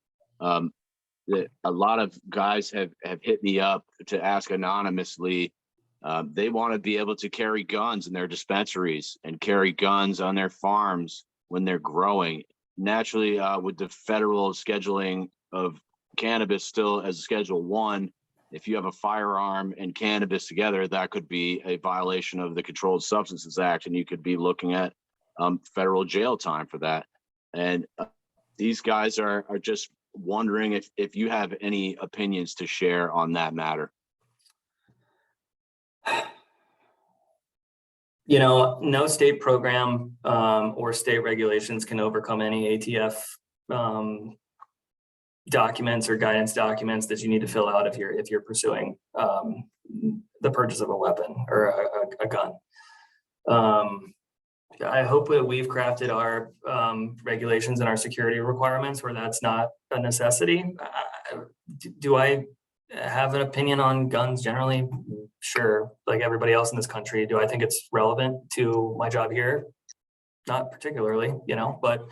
a lot of guys have hit me up to ask anonymously. They want to be able to carry guns in their dispensaries and carry guns on their farms when they're growing. Naturally, with the federal scheduling of cannabis still as a Schedule 1, if you have a firearm and cannabis together, that could be a violation of the Controlled Substances Act, and you could be looking at federal jail time for that. And these guys are just wondering if you have any opinions to share on that matter. You know, no state program or state regulations can overcome any ATF documents or guidance documents that you need to fill out if you're pursuing the purchase of a weapon or a gun. I hope that we've crafted our regulations and our security requirements where that's not a necessity. Do I have an opinion on guns generally? Sure, like everybody else in this country. Do I think it's relevant to my job here? Not particularly, you know, but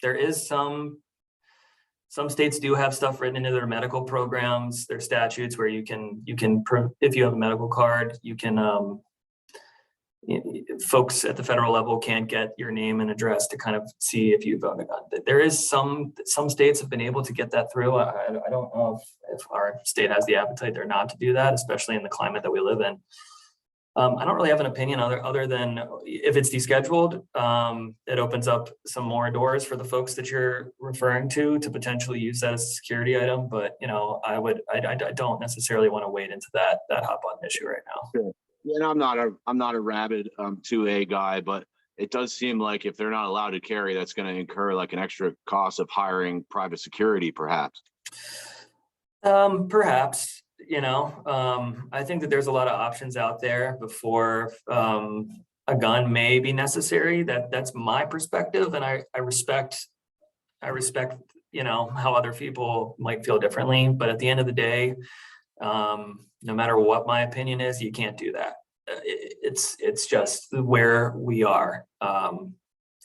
there is some states do have stuff written into their medical programs, their statutes, where you can if you have a medical card, you can folks at the federal level can't get your name and address to kind of see if you've owned a gun. There is some states have been able to get that through. I don't know if our state has the appetite or not to do that, especially in the climate that we live in. I don't really have an opinion other than if it's descheduled, it opens up some more doors for the folks that you're referring to potentially use that as a security item. But you know, I don't necessarily want to wade into that hot button issue right now. Sure. And I'm not a rabid 2A guy, but it does seem like if they're not allowed to carry, that's going to incur like an extra cost of hiring private security, perhaps. Perhaps, you know, I think that there's a lot of options out there before a gun may be necessary. That's my perspective, and I respect, you know, how other people might feel differently. But at the end of the day, no matter what my opinion is, you can't do that. It's just where we are.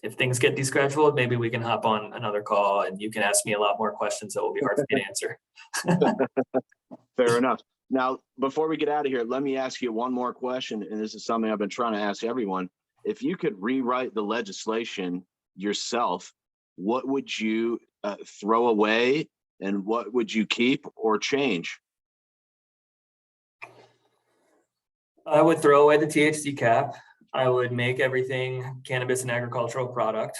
If things get descheduled, maybe we can hop on another call and you can ask me a lot more questions that will be hard for me to answer. Fair enough. Now, before we get out of here, let me ask you one more question. And this is something I've been trying to ask everyone. If you could rewrite the legislation yourself, what would you throw away and what would you keep or change? I would throw away the THC cap. I would make everything cannabis and agricultural product.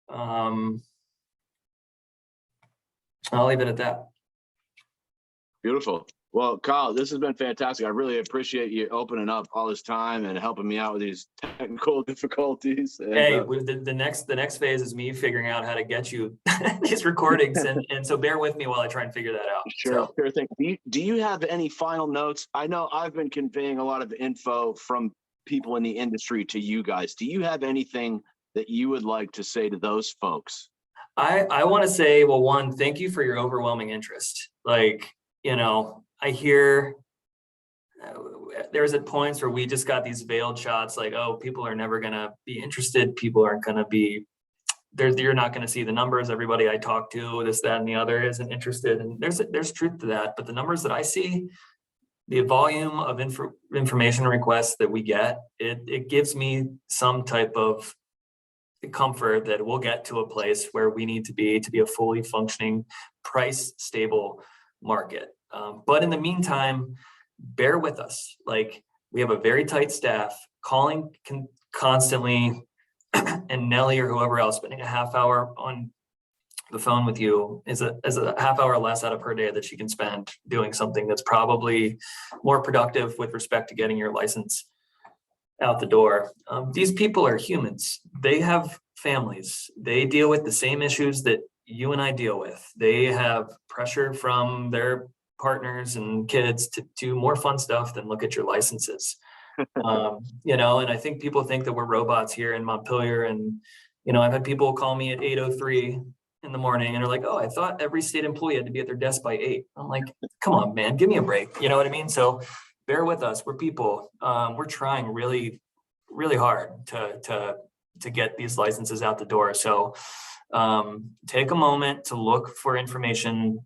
I'll leave it at that. Beautiful. Well, Kyle, this has been fantastic. I really appreciate you opening up all this time and helping me out with these technical difficulties. And, hey, the next phase is me figuring out how to get you these recordings, and so bear with me while I try and figure that out. Sure thing. Do you have any final notes? I know I've been conveying a lot of info from people in the industry to you guys. Do you have anything that you would like to say to those folks? I want to say, well, one, thank you for your overwhelming interest. Like, you know, I hear there's at points where we just got these veiled shots like, oh, people are never going to be interested. People aren't going to be there. You're not going to see the numbers. Everybody I talk to, this, that, and the other isn't interested. And there's truth to that. But the numbers that I see, the volume of information requests that we get, it gives me some type of comfort that we'll get to a place where we need to be a fully functioning, price stable market. But in the meantime, bear with us. Like, We have a very tight staff calling constantly, and Nelly or whoever else spending a half hour on the phone with you is a half hour less out of her day that she can spend doing something that's probably more productive with respect to getting your license out the door. These people are humans. They have families. They deal with the same issues that you and I deal with. They have pressure from their partners and kids to do more fun stuff than look at your licenses. And I think people think that we're robots here in Montpelier. And, I've had people call me at 8:03 in the morning and are like, oh, I thought every state employee had to be at their desk by 8. I'm like, come on, man, give me a break. You know what I mean? So bear with us. We're people. We're trying really, really hard to get these licenses out the door. So take a moment to look for information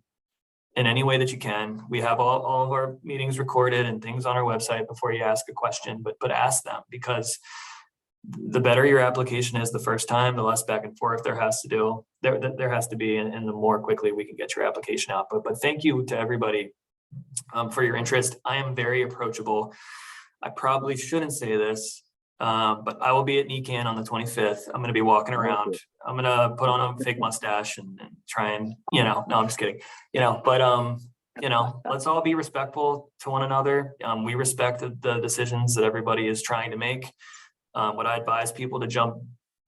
in any way that you can. We have all of our meetings recorded and things on our website before you ask a question, but ask them, because the better your application is the first time, the less back and forth there has to be, and the more quickly we can get your application out. But thank you to everybody for your interest. I am very approachable. I probably shouldn't say this, but I will be at NECAN on the 25th. I'm going to be walking around. I'm going to put on a fake mustache and try and, no, I'm just kidding, but let's all be respectful to one another. We respect the decisions that everybody is trying to make. Would I advise people to jump,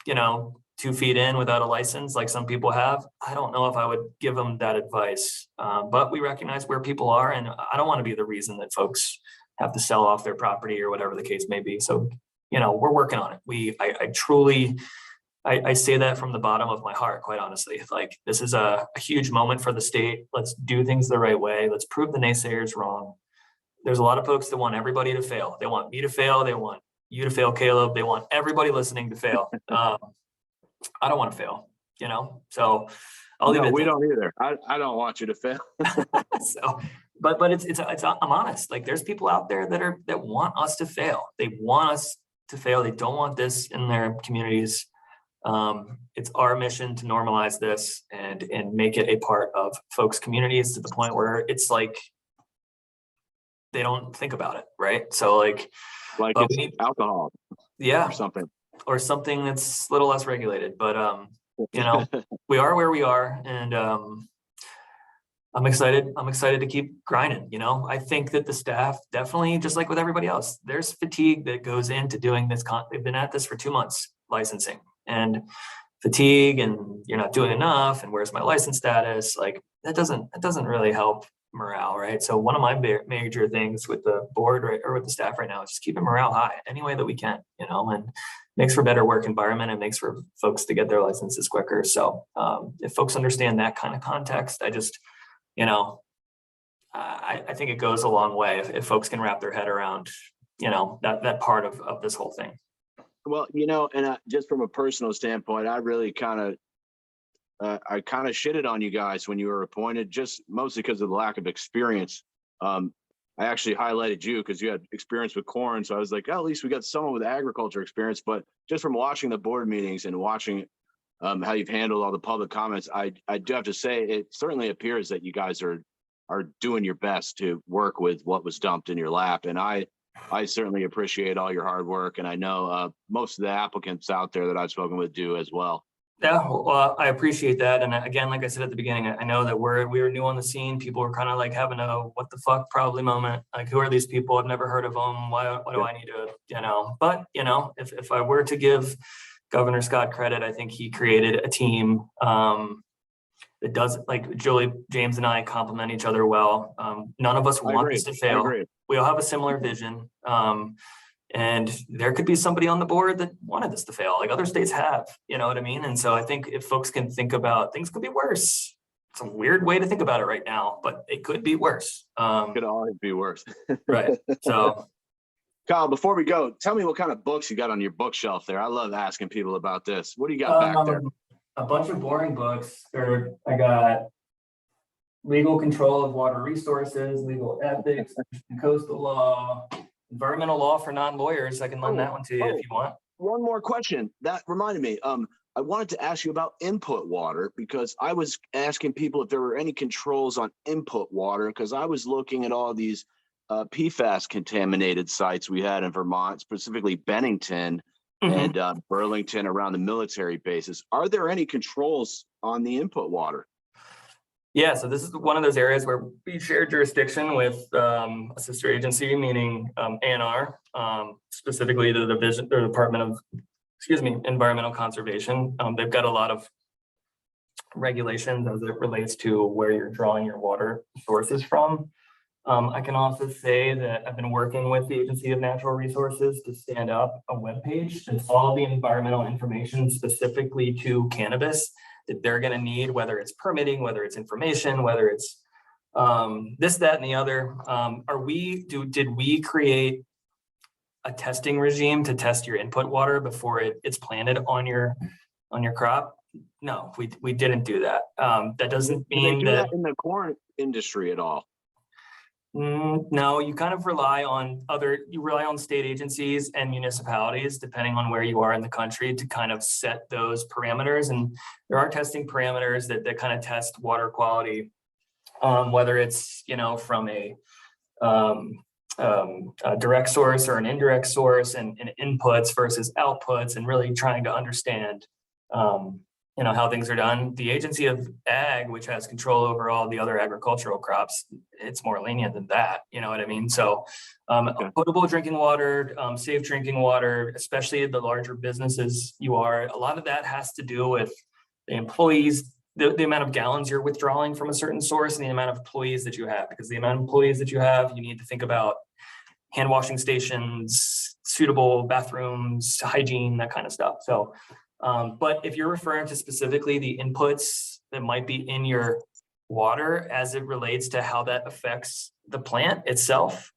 2 feet in without a license like some people have? I don't know if I would give them that advice, but we recognize where people are, and I don't want to be the reason that folks have to sell off their property or whatever the case may be. So, we're working on it. I truly say that from the bottom of my heart, quite honestly. Like, this is a huge moment for the state. Let's do things the right way. Let's prove the naysayers wrong. There's a lot of folks that want everybody to fail. They want me to fail. They want you to fail, Caleb. They want everybody listening to fail. I don't want to fail, so I'll leave it. We don't either. I don't want you to fail. So, but I'm honest. Like, there's people out there that want us to fail. They want us to fail. They don't want this in their communities. It's our mission to normalize this and make it a part of folks' communities to the point where it's like they don't think about it, right? So like it's alcohol, or something that's a little less regulated. But we are where we are, and I'm excited to keep grinding. I think that the staff definitely, just like with everybody else, there's fatigue that goes into doing this. They've been at this for 2 months licensing, and fatigue, and you're not doing enough, and where's my license status? Like, that doesn't really help morale, right? So one of my major things with the board, right, or with the staff right now, is just keeping morale high any way that we can, and makes for better work environment. It makes for folks to get their licenses quicker. So if folks understand that kind of context, I just, I think it goes a long way if folks can wrap their head around, that part of this whole thing. Well, and just from a personal standpoint, I really kind of shitted on you guys when you were appointed, just mostly because of the lack of experience. I actually highlighted you because you had experience with corn. So I was like, oh, at least we got someone with agriculture experience. But just from watching the board meetings and watching how you've handled all the public comments, I do have to say, it certainly appears that you guys are doing your best to work with what was dumped in your lap. And I certainly appreciate all your hard work. And I know most of the applicants out there that I've spoken with do as well. Yeah, well, I appreciate that. And again, like I said at the beginning, I know that we were new on the scene. People were kind of like having a what the fuck probably moment. Like, who are these people? I've never heard of them. Why do I need to, but if I were to give Governor Scott credit, I think he created a team that does, like, Julie, James and I complement each other well. None of us want this to fail. We all have a similar vision. And there could be somebody on the board that wanted this to fail, like other states have, you know what I mean? And so I think if folks can think about, things could be worse. It's a weird way to think about it right now, but it could be worse. Could always be worse. Right. So, Kyle, before we go, tell me what kind of books you got on your bookshelf there. I love asking people about this. What do you got back there? A bunch of boring books. I got Legal Control of Water Resources, Legal Ethics, Coastal Law, Environmental Law for Non-Lawyers. I can lend that one to you if you want. One more question. That reminded me. I wanted to ask you about input water, because I was asking people if there were any controls on input water, because I was looking at all these PFAS contaminated sites we had in Vermont, specifically Bennington Mhm. and Burlington around the military bases. Are there any controls on the input water? Yeah, so this is one of those areas where we share jurisdiction with a sister agency, meaning ANR, specifically the division, the Department of, Environmental Conservation. They've got a lot of regulations as it relates to where you're drawing your water sources from. I can also say that I've been working with the Agency of Natural Resources to stand up a webpage that's all the environmental information specifically to cannabis that they're going to need, whether it's permitting, whether it's information, whether it's this, that, and the other. Did we create a testing regime to test your input water before it's planted on your crop? No, we didn't do that. That doesn't Do they mean do that. that in the corn industry at all? No, you kind of rely on state agencies and municipalities, depending on where you are in the country, to kind of set those parameters. And there are testing parameters that kind of test water quality, whether it's, from a direct source or an indirect source, and inputs versus outputs, and really trying to understand how things are done. The Agency of Ag, which has control over all the other agricultural crops, it's more lenient than that. You know what I mean? So Okay. potable drinking water, safe drinking water, especially the larger businesses a lot of that has to do with the employees, the amount of gallons you're withdrawing from a certain source, and the amount of employees that you have. Because the amount of employees that you have, you need to think about hand washing stations, suitable bathrooms, hygiene, that kind of stuff. So but if you're referring to specifically the inputs that might be in your water as it relates to how that affects the plant itself,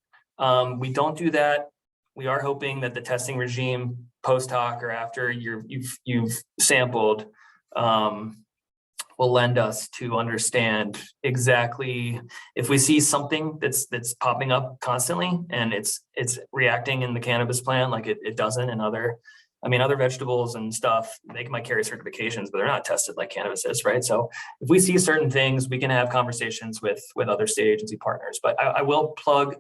we don't do that. We are hoping that the testing regime post hoc or after you've sampled will lend us to understand exactly if we see something that's popping up constantly and it's reacting in the cannabis plant like it doesn't in other vegetables and stuff. They might carry certifications, but they're not tested like cannabis is, right? So if we see certain things, we can have conversations with other state agency partners. But I will plug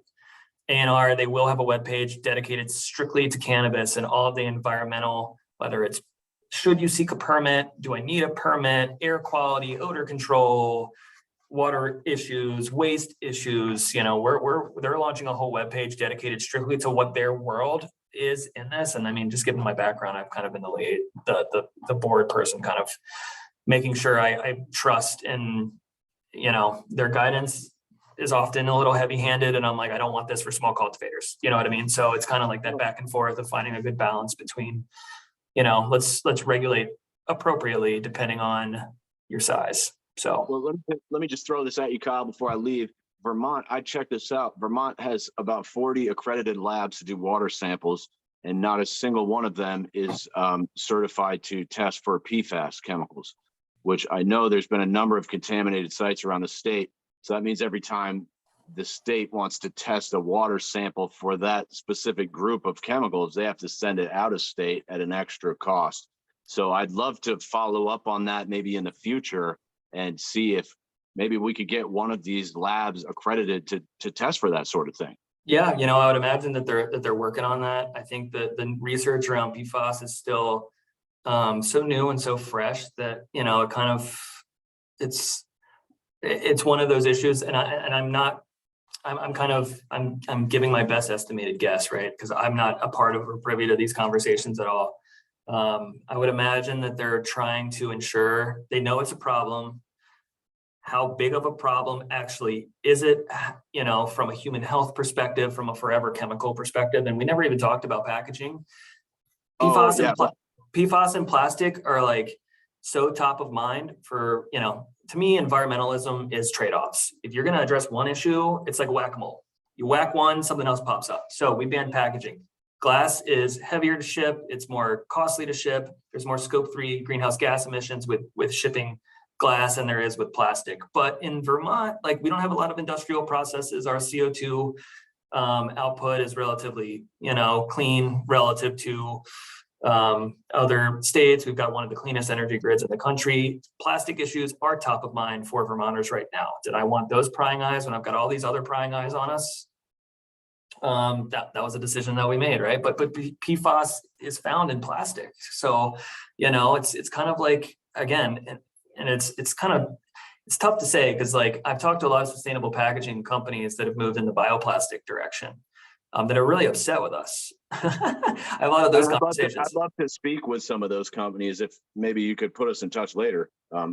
ANR. They will have a webpage dedicated strictly to cannabis and all of the environmental, whether it's should you seek a permit, do I need a permit, air quality, odor control, water issues, waste issues. They're launching a whole webpage dedicated strictly to what their world is in this. And just given my background, I've kind of been the board person, kind of making sure I trust in, their guidance is often a little heavy handed. And I'm like, I don't want this for small cultivators. You know what I mean? So it's kind of like that back and forth of finding a good balance between, let's regulate appropriately depending on your size. So, well, let me just throw this at you, Kyle, before I leave. Vermont, I checked this out. Vermont has about 40 accredited labs to do water samples, and not a single one of them is certified to test for PFAS chemicals, which I know there's been a number of contaminated sites around the state. So that means every time the state wants to test a water sample for that specific group of chemicals, they have to send it out of state at an extra cost. So I'd love to follow up on that maybe in the future and see if maybe we could get one of these labs accredited to test for that sort of thing. Yeah, I would imagine that they're working on that. I think that the research around PFAS is still so new and so fresh that it kind of it's one of those issues, and I'm giving my best estimated guess, right? Because I'm not a part of or privy to these conversations at all. I would imagine that they're trying to ensure they know it's a problem. How big of a problem actually is it, from a human health perspective, from a forever chemical perspective? And we never even talked about packaging. PFAS and plastic are like so top of mind for, to me, environmentalism is trade-offs. If you're going to address one issue, it's like whack-a-mole. You whack one, something else pops up. So we ban packaging. Glass is heavier to ship. It's more costly to ship. There's more scope 3 greenhouse gas emissions with shipping glass than there is with plastic. But in Vermont, we don't have a lot of industrial processes. Our CO2 output is relatively, clean relative to other states. We've got one of the cleanest energy grids in the country. Plastic issues are top of mind for Vermonters right now. Did I want those prying eyes when I've got all these other prying eyes on us? That was a decision that we made, right? But PFAS is found in plastic, so it's kind of like, again, and it's kind of, it's tough to say, because like I've talked to a lot of sustainable packaging companies that have moved in the bioplastic direction, that are really upset with us. I have a lot of those conversations. I'd love to speak with some of those companies. If maybe you could put us in touch later.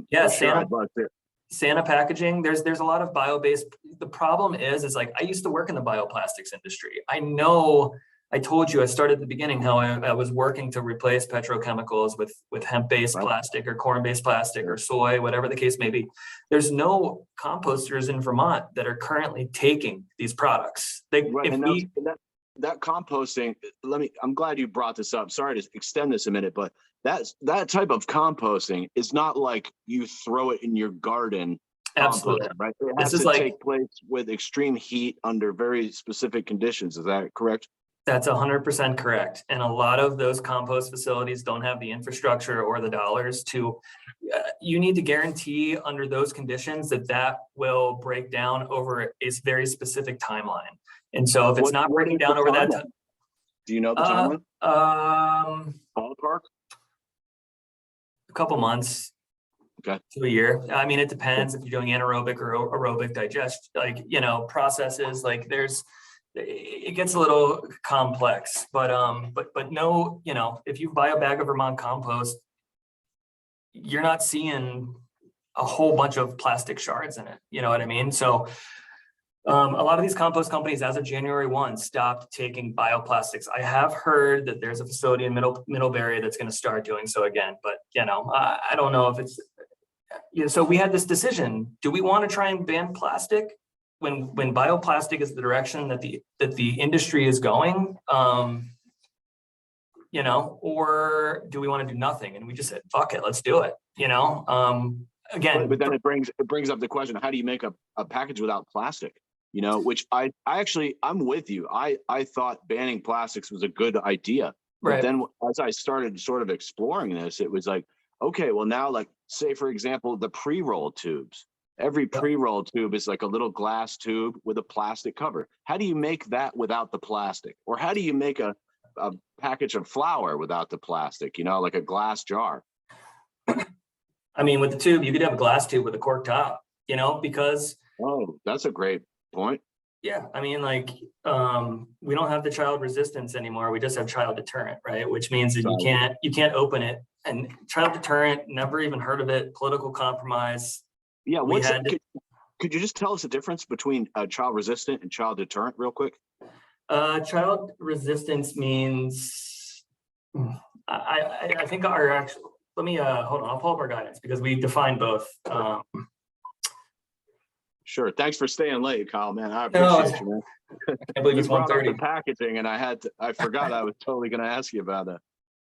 Yeah, sure, I'd love to. Santa Packaging, there's a lot of bio-based. The problem is like, I used to work in the bioplastics industry. I know, I told you, I started at the beginning how I was working to replace petrochemicals with hemp-based plastic or corn-based plastic or soy, whatever the case may be. There's no composters in Vermont that are currently taking these products. That composting, I'm glad you brought this up. Sorry to extend this a minute, but that type of composting is not like you throw it in your garden. Absolutely. Right? It has to take place with extreme heat under very specific conditions. Is that correct? That's 100% correct. And a lot of those compost facilities don't have the infrastructure or the dollars to, you need to guarantee under those conditions that will break down over a very specific timeline. And so if it's not breaking down over that time. Do you know the timeline? Ballpark? A couple months. Okay. To a year. I mean, it depends if you're doing anaerobic or aerobic digest, processes, like it gets a little complex, but no, if you buy a bag of Vermont compost, you're not seeing a whole bunch of plastic shards in it. You know what I mean? So a lot of these compost companies, as of January 1, stopped taking bioplastics. I have heard that there's a facility in Middlebury that's going to start doing so again, but I don't know if it's, so we had this decision. Do we want to try and ban plastic when bioplastic is the direction that the industry is going? Or do we want to do nothing? And we just said, fuck it, let's do it. Again, but then it brings up the question: how do you make a package without plastic? Which I'm with you. I thought banning plastics was a good idea. But then as I started sort of exploring this, it was like, okay, well now, like, say for example, the pre-roll tubes. Every pre-roll tube is like a little glass tube with a plastic cover. How do you make that without the plastic? Or how do you make a package of flour without the plastic, like a glass jar? I mean, with the tube, you could have a glass tube with a cork top, because. Oh, that's a great point. Yeah, I mean, like, we don't have the child resistance anymore. We just have child deterrent, right? Which means that you can't open it. And child deterrent, never even heard of it. Political compromise. Yeah, could you just tell us the difference between child resistant and child deterrent real quick? Child resistance means, I think our actual, let me, hold on, I'll pull up our guidance because we define both. Sure. Thanks for staying late, Kyle, man. I appreciate you, man. I can't believe it's 1:30. The packaging, and I forgot I was totally going to ask you about that.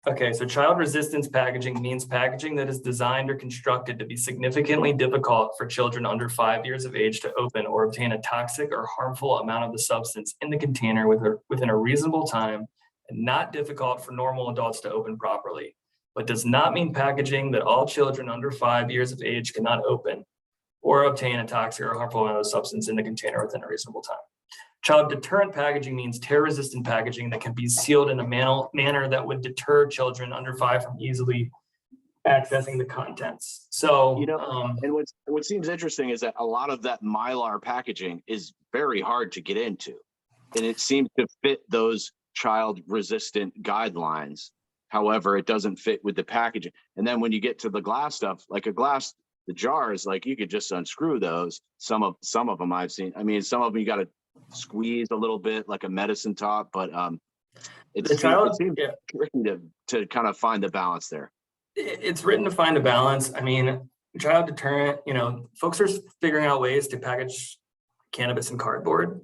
Okay, so child resistance packaging means packaging that is designed or constructed to be significantly difficult for children under 5 years of age to open or obtain a toxic or harmful amount of the substance in the container within a reasonable time, and not difficult for normal adults to open properly, but does not mean packaging that all children under 5 years of age cannot open or obtain a toxic or harmful amount of the substance in the container within a reasonable time. Child deterrent packaging means tear-resistant packaging that can be sealed in a manner that would deter children under 5 from easily accessing the contents. So, and what seems interesting is that a lot of that Mylar packaging is very hard to get into, and it seems to fit those child-resistant guidelines. However, it doesn't fit with the packaging. And then when you get to the glass stuff, like the jars, like you could just unscrew those. Some of them I've seen. I mean, some of them you got to squeeze a little bit like a medicine top, but it seems tricky to kind of find the balance there. It's written to find a balance. I mean, child deterrent, folks are figuring out ways to package cannabis in cardboard,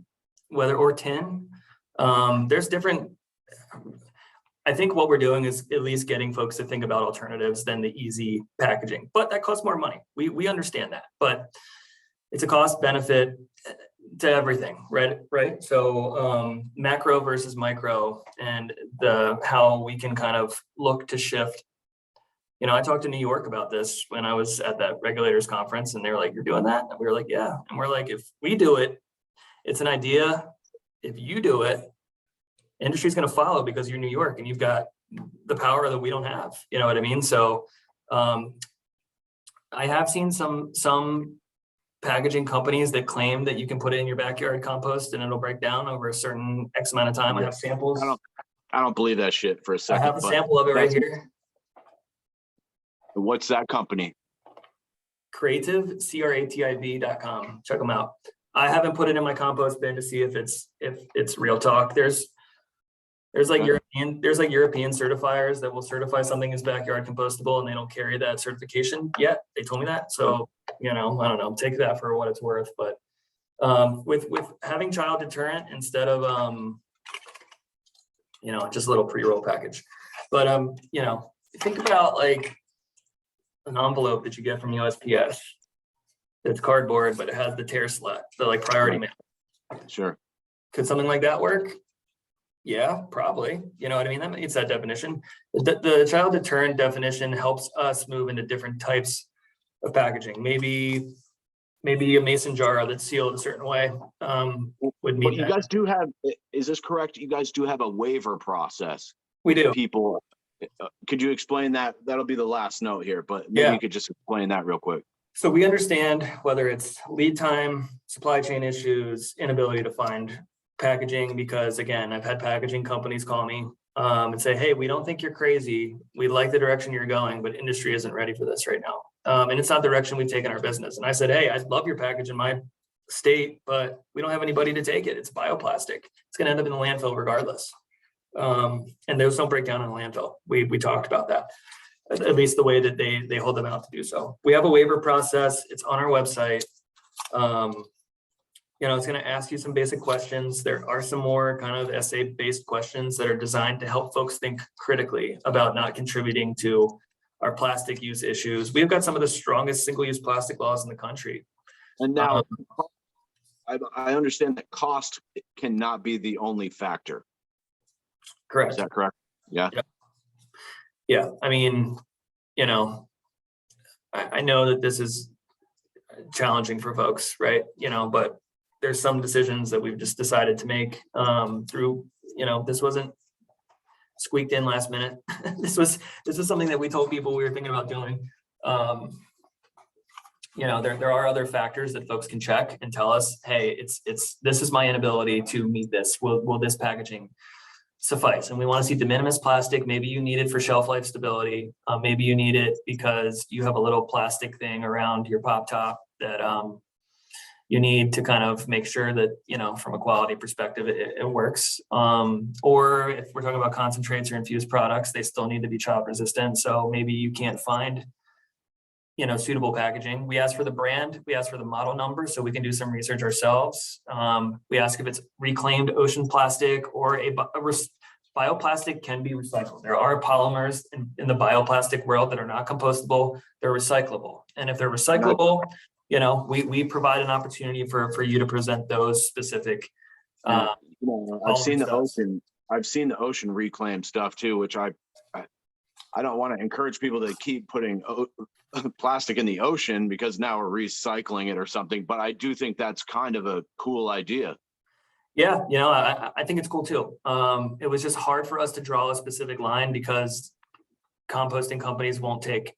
or tin. There's different. I think what we're doing is at least getting folks to think about alternatives than the easy packaging, but that costs more money. We understand that, but it's a cost benefit to everything, right? So macro versus micro, and how we can kind of look to shift. I talked to New York about this when I was at that regulators conference, and they were like, "You're doing that?" And we were like, "Yeah." And we're like, "If we do it, it's an idea. if you do it, industry's going to follow because you're New York and you've got the power that we don't have. You know what I mean? So I have seen some packaging companies that claim that you can put it in your backyard compost and it'll break down over a certain X amount of time. I have samples. I don't believe that shit for a second. I have a sample of it right here. What's that company? Creative, CRATIV.com. Check them out. I haven't put it in my compost bin to see if it's real talk. There's like European certifiers that will certify something as backyard compostable, and they don't carry that certification yet. They told me that. So, I don't know, take that for what it's worth. But with having child deterrent instead of just a little pre-roll package. But think about like an envelope that you get from USPS. It's cardboard, but it has the tear slat, the like priority mail. Sure. Could something like that work? Yeah, probably. You know what I mean? That meets that definition. The child deterrent definition helps us move into different types of packaging. Maybe a mason jar that's sealed a certain way would meet. But you guys do have, is this correct? You guys do have a waiver process. We do. People, could you explain that? That'll be the last note here, but maybe you could just explain that real quick. So we understand whether it's lead time, supply chain issues, inability to find packaging, because again, I've had packaging companies call me and say, hey, we don't think you're crazy. We like the direction you're going, but industry isn't ready for this right now. And it's not the direction we've taken our business. And I said, hey, I love your package in my state, but we don't have anybody to take it. It's bioplastic. It's going to end up in the landfill regardless. And those don't break down in the landfill. We talked about that, at least the way that they hold them out to do so. We have a waiver process. It's on our website. It's going to ask you some basic questions. There are some more kind of essay-based questions that are designed to help folks think critically about not contributing to our plastic use issues. We've got some of the strongest single-use plastic laws in the country. And now, I understand that cost cannot be the only factor. Correct. Is that correct? Yeah. Yeah. I mean, I know that this is challenging for folks, right? But there's some decisions that we've just decided to make through, this wasn't squeaked in last minute. This was something that we told people we were thinking about doing. There are other factors that folks can check and tell us, hey, this is my inability to meet this. Will this packaging suffice? And we want to see de minimis plastic. Maybe you need it for shelf life stability. Maybe you need it because you have a little plastic thing around your pop top that you need to kind of make sure that, from a quality perspective, it works. Or if we're talking about concentrates or infused products, they still need to be child resistant. So maybe you can't find, suitable packaging. We ask for the brand, we ask for the model number so we can do some research ourselves. We ask if it's reclaimed ocean plastic or bioplastic can be recycled. There are polymers in the bioplastic world that are not compostable, they're recyclable. And if they're recyclable, we provide an opportunity for you to present those specific. I've seen the ocean reclaim stuff too, which I don't want to encourage people to keep putting plastic in the ocean because now we're recycling it or something. But I do think that's kind of a cool idea. Yeah, I think it's cool too. It was just hard for us to draw a specific line because composting companies won't take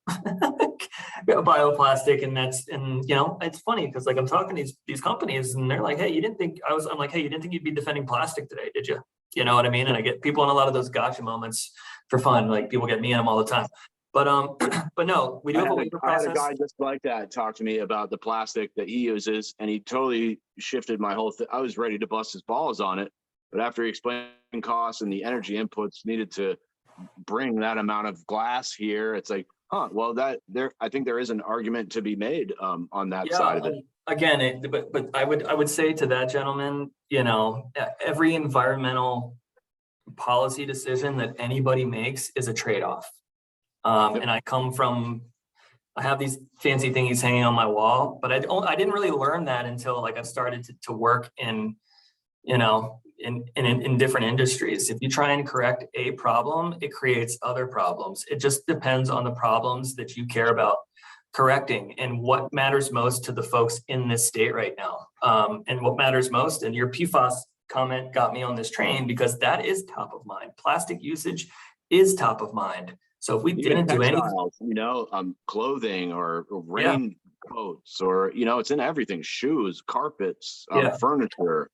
bioplastic, and it's funny because like I'm talking to these companies and they're like, hey, you didn't think you'd be defending plastic today, did you? You know what I mean? And I get people in a lot of those gotcha moments for fun. Like people get me in them all the time. But no, we do have a waiver process. I had a guy just like that talk to me about the plastic that he uses, and he totally shifted my whole thing. I was ready to bust his balls on it, but after he explained costs and the energy inputs needed to bring that amount of glass here, it's like, well, I think there is an argument to be made on that side of it. Again, but I would say to that gentleman, every environmental policy decision that anybody makes is a trade-off. And I have these fancy thingies hanging on my wall, but I didn't really learn that until like I started to work in different industries. If you try and correct a problem, it creates other problems. It just depends on the problems that you care about correcting and what matters most to the folks in this state right now. And what matters most, and your PFAS comment got me on this train, because that is top of mind. Plastic usage is top of mind. So if we Even didn't do anything, textiles, clothing or rain coats, or, it's in everything, shoes, carpets, furniture.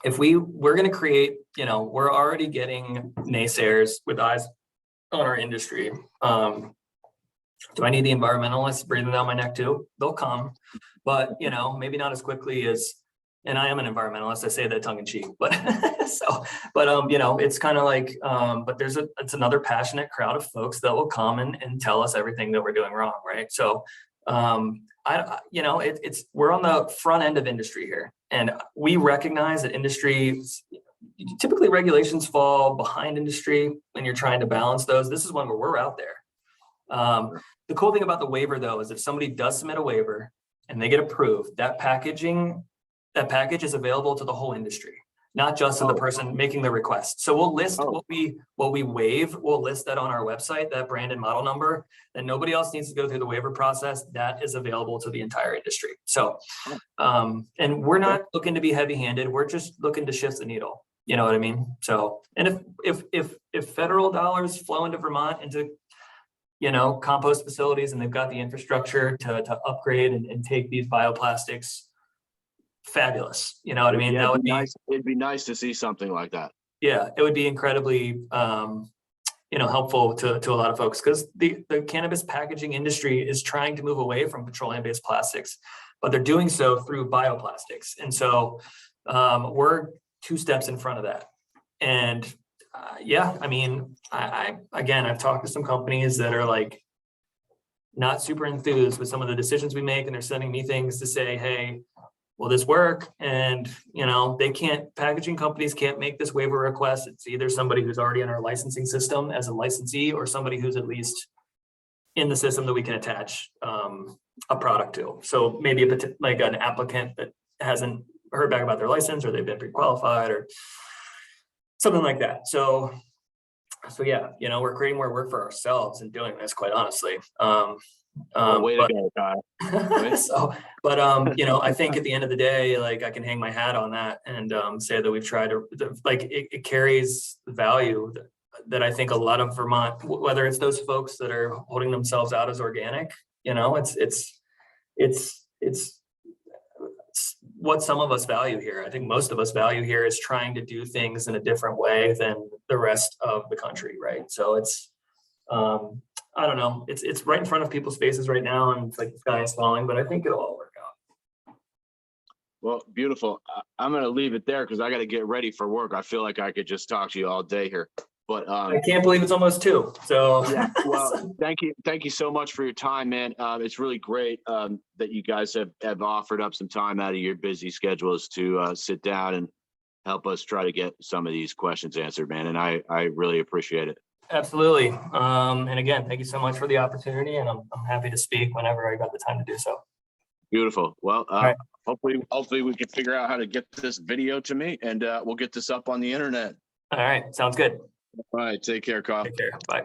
if we're going to create, we're already getting naysayers with eyes on our industry. Do I need the environmentalists breathing down my neck too? They'll come, but maybe not as quickly as, and I am an environmentalist, I say that tongue in cheek, but it's kind of like, but it's another passionate crowd of folks that will come and tell us everything that we're doing wrong. Right. So, we're on the front end of industry here, and we recognize that industry, typically regulations fall behind industry when you're trying to balance those. This is one where we're out there. The cool thing about the waiver, though, is if somebody does submit a waiver and they get approved, that package is available to the whole industry, not just to the person making the request. So we'll list what we waive. We'll list that on our website, that brand and model number, that nobody else needs to go through the waiver process. That is available to the entire industry. So, and we're not looking to be heavy-handed. We're just looking to shift the needle. You know what I mean? So, and if federal dollars flow into Vermont into compost facilities, and they've got the infrastructure to upgrade and take these bioplastics, fabulous. You know what I mean? Yeah, that would be nice. It'd be nice to see something like that. Yeah, it would be incredibly, helpful to a lot of folks, because the cannabis packaging industry is trying to move away from petroleum-based plastics, but they're doing so through bioplastics. And so we're 2 steps in front of that. And I've talked to some companies that are like not super enthused with some of the decisions we make, and they're sending me things to say, hey, will this work? And packaging companies can't make this waiver request. It's either somebody who's already in our licensing system as a licensee, or somebody who's at least in the system that we can attach a product to. So maybe like an applicant that hasn't heard back about their license, or they've been pre-qualified, or something like that. So yeah, we're creating more work for ourselves and doing this, quite honestly. Way to go, Kyle. I think at the end of the day, like, I can hang my hat on that and say that we've tried to, it carries value that I think a lot of Vermont, whether it's those folks that are holding themselves out as organic, it's what some of us value here. I think most of us value here is trying to do things in a different way than the rest of the country, right? So it's, I don't know, it's right in front of people's faces right now, and it's like the sky is falling, but I think it'll all work out. Well, beautiful. I'm going to leave it there because I got to get ready for work. I feel like I could just talk to you all day here. But I can't believe it's almost 2. So yeah, well, thank you so much for your time, man. It's really great that you guys have offered up some time out of your busy schedules to sit down and help us try to get some of these questions answered, man. And I really appreciate it. Absolutely. And again, thank you so much for the opportunity, and I'm happy to speak whenever I got the time to do so. Beautiful. Well, right. hopefully we can figure out how to get this video to me, and we'll get this up on the internet. All right. Sounds good. All right. Take care, Kyle. Take care. Bye.